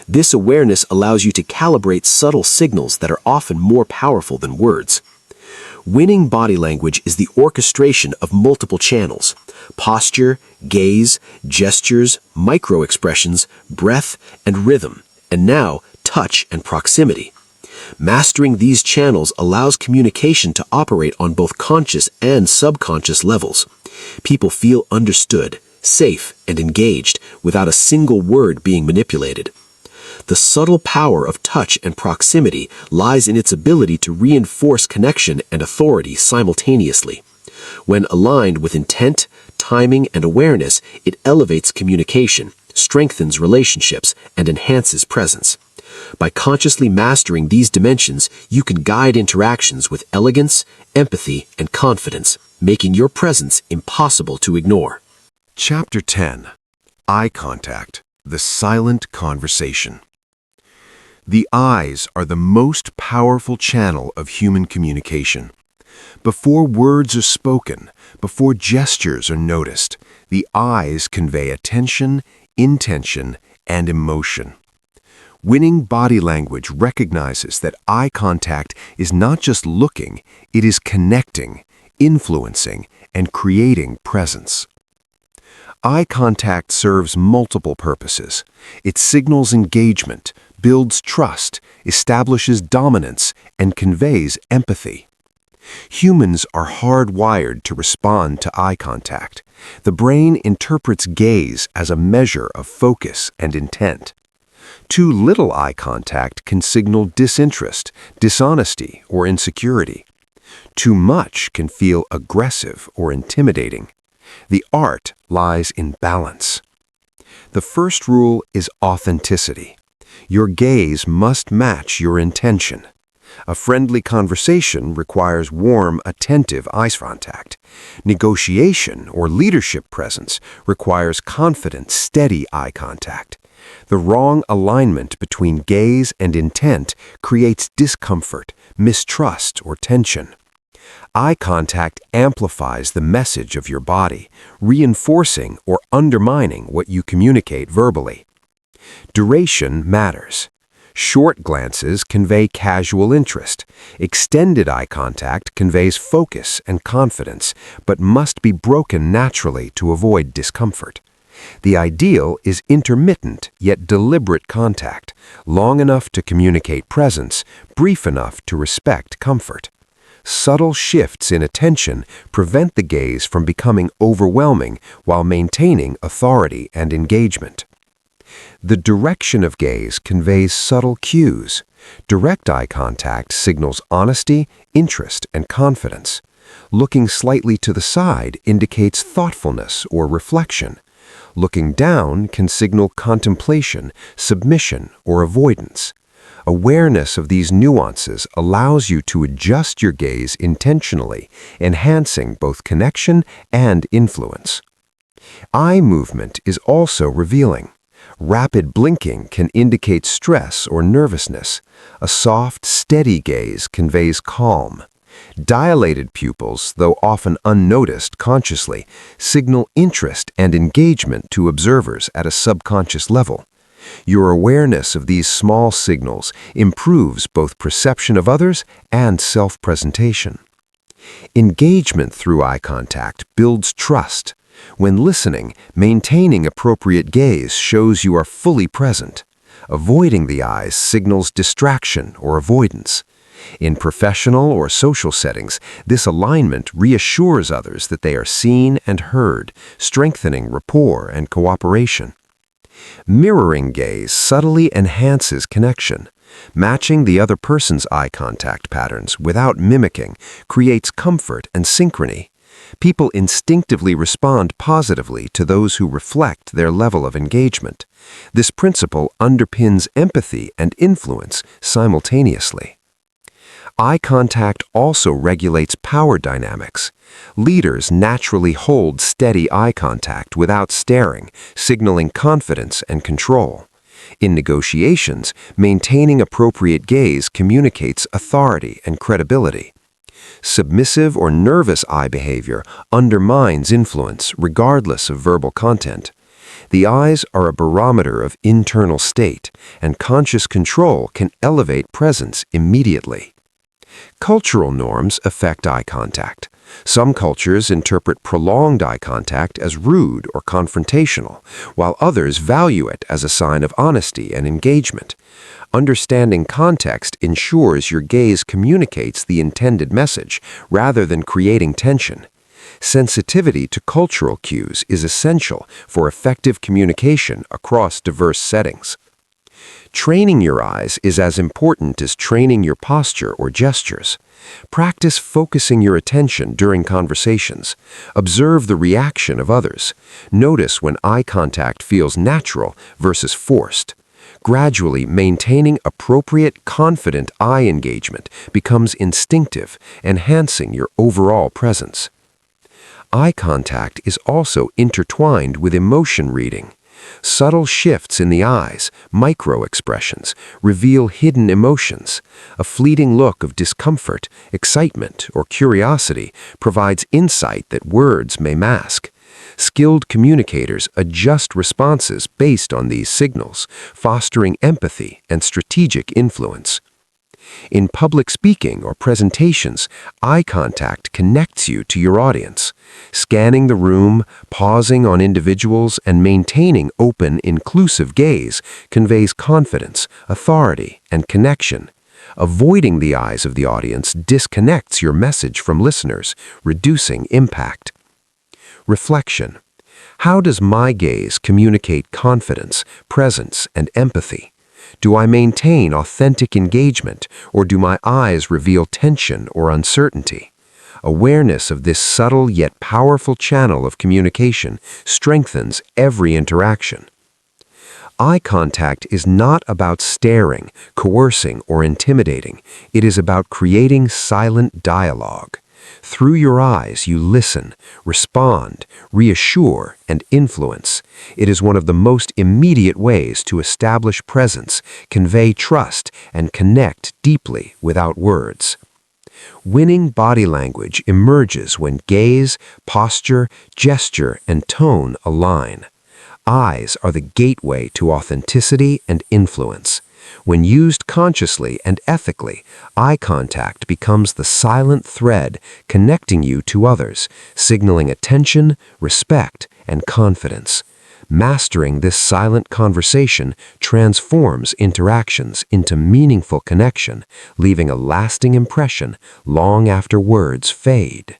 This awareness allows you to calibrate subtle signals that are often more powerful than words. Winning body language is the orchestration of multiple channels: posture, gaze, gestures, micro-expressions, breath, and rhythm, and now touch and proximity. Mastering these channels allows communication to operate on both conscious and subconscious levels. People feel understood, safe, and engaged without a single word being manipulated. The subtle power of touch and proximity lies in its ability to reinforce connection and authority simultaneously. When aligned with intent, timing, and awareness, it elevates communication, strengthens relationships, and enhances presence. By consciously mastering these dimensions, you can guide interactions with elegance, empathy, and confidence, making your presence impossible to ignore. Chapter 10. Eye Contact, the Silent Conversation. The eyes are the most powerful channel of human communication. Before words are spoken, before gestures are noticed, the eyes convey attention, intention, and emotion. Winning body language recognizes that eye contact is not just looking, it is connecting, influencing, and creating presence. Eye contact serves multiple purposes. It signals engagement, builds trust, establishes dominance, and conveys empathy. Humans are hardwired to respond to eye contact. The brain interprets gaze as a measure of focus and intent. Too little eye contact can signal disinterest, dishonesty, or insecurity. Too much can feel aggressive or intimidating. The art lies in balance. The first rule is authenticity. Your gaze must match your intention. A friendly conversation requires warm, attentive eye contact. Negotiation or leadership presence requires confident, steady eye contact. The wrong alignment between gaze and intent creates discomfort, mistrust, or tension. Eye contact amplifies the message of your body, reinforcing or undermining what you communicate verbally. Duration matters. Short glances convey casual interest. Extended eye contact conveys focus and confidence, but must be broken naturally to avoid discomfort. The ideal is intermittent yet deliberate contact, long enough to communicate presence, brief enough to respect comfort. Subtle shifts in attention prevent the gaze from becoming overwhelming while maintaining authority and engagement. The direction of gaze conveys subtle cues. Direct eye contact signals honesty, interest, and confidence. Looking slightly to the side indicates thoughtfulness or reflection. Looking down can signal contemplation, submission, or avoidance. Awareness of these nuances allows you to adjust your gaze intentionally, enhancing both connection and influence. Eye movement is also revealing. Rapid blinking can indicate stress or nervousness. A soft, steady gaze conveys calm. Dilated pupils, though often unnoticed consciously, signal interest and engagement to observers at a subconscious level. Your awareness of these small signals improves both perception of others and self-presentation. Engagement through eye contact builds trust. When listening, maintaining appropriate gaze shows you are fully present. Avoiding the eyes signals distraction or avoidance. In professional or social settings, this alignment reassures others that they are seen and heard, strengthening rapport and cooperation. Mirroring gaze subtly enhances connection. Matching the other person's eye contact patterns without mimicking creates comfort and synchrony. People instinctively respond positively to those who reflect their level of engagement. This principle underpins empathy and influence simultaneously. Eye contact also regulates power dynamics. Leaders naturally hold steady eye contact without staring, signaling confidence and control. In negotiations, maintaining appropriate gaze communicates authority and credibility. Submissive or nervous eye behavior undermines influence regardless of verbal content. The eyes are a barometer of internal state, and conscious control can elevate presence immediately. Cultural norms affect eye contact. Some cultures interpret prolonged eye contact as rude or confrontational, while others value it as a sign of honesty and engagement. Understanding context ensures your gaze communicates the intended message rather than creating tension. Sensitivity to cultural cues is essential for effective communication across diverse settings. Training your eyes is as important as training your posture or gestures. Practice focusing your attention during conversations. Observe the reaction of others. Notice when eye contact feels natural versus forced. Gradually, maintaining appropriate, confident eye engagement becomes instinctive, enhancing your overall presence. Eye contact is also intertwined with emotion reading. Subtle shifts in the eyes, micro-expressions, reveal hidden emotions. A fleeting look of discomfort, excitement, or curiosity provides insight that words may mask. Skilled communicators adjust responses based on these signals, fostering empathy and strategic influence. In public speaking or presentations, eye contact connects you to your audience. Scanning the room, pausing on individuals, and maintaining open, inclusive gaze conveys confidence, authority, and connection. Avoiding the eyes of the audience disconnects your message from listeners, reducing impact. Reflection. How does my gaze communicate confidence, presence, and empathy? Do I maintain authentic engagement, or do my eyes reveal tension or uncertainty? Awareness of this subtle yet powerful channel of communication strengthens every interaction. Eye contact is not about staring, coercing, or intimidating. It is about creating silent dialogue. Through your eyes, you listen, respond, reassure, and influence. It is one of the most immediate ways to establish presence, convey trust, and connect deeply without words. Winning body language emerges when gaze, posture, gesture, and tone align. Eyes are the gateway to authenticity and influence. When used consciously and ethically, eye contact becomes the silent thread connecting you to others, signaling attention, respect, and confidence. Mastering this silent conversation transforms interactions into meaningful connection, leaving a lasting impression long after words fade.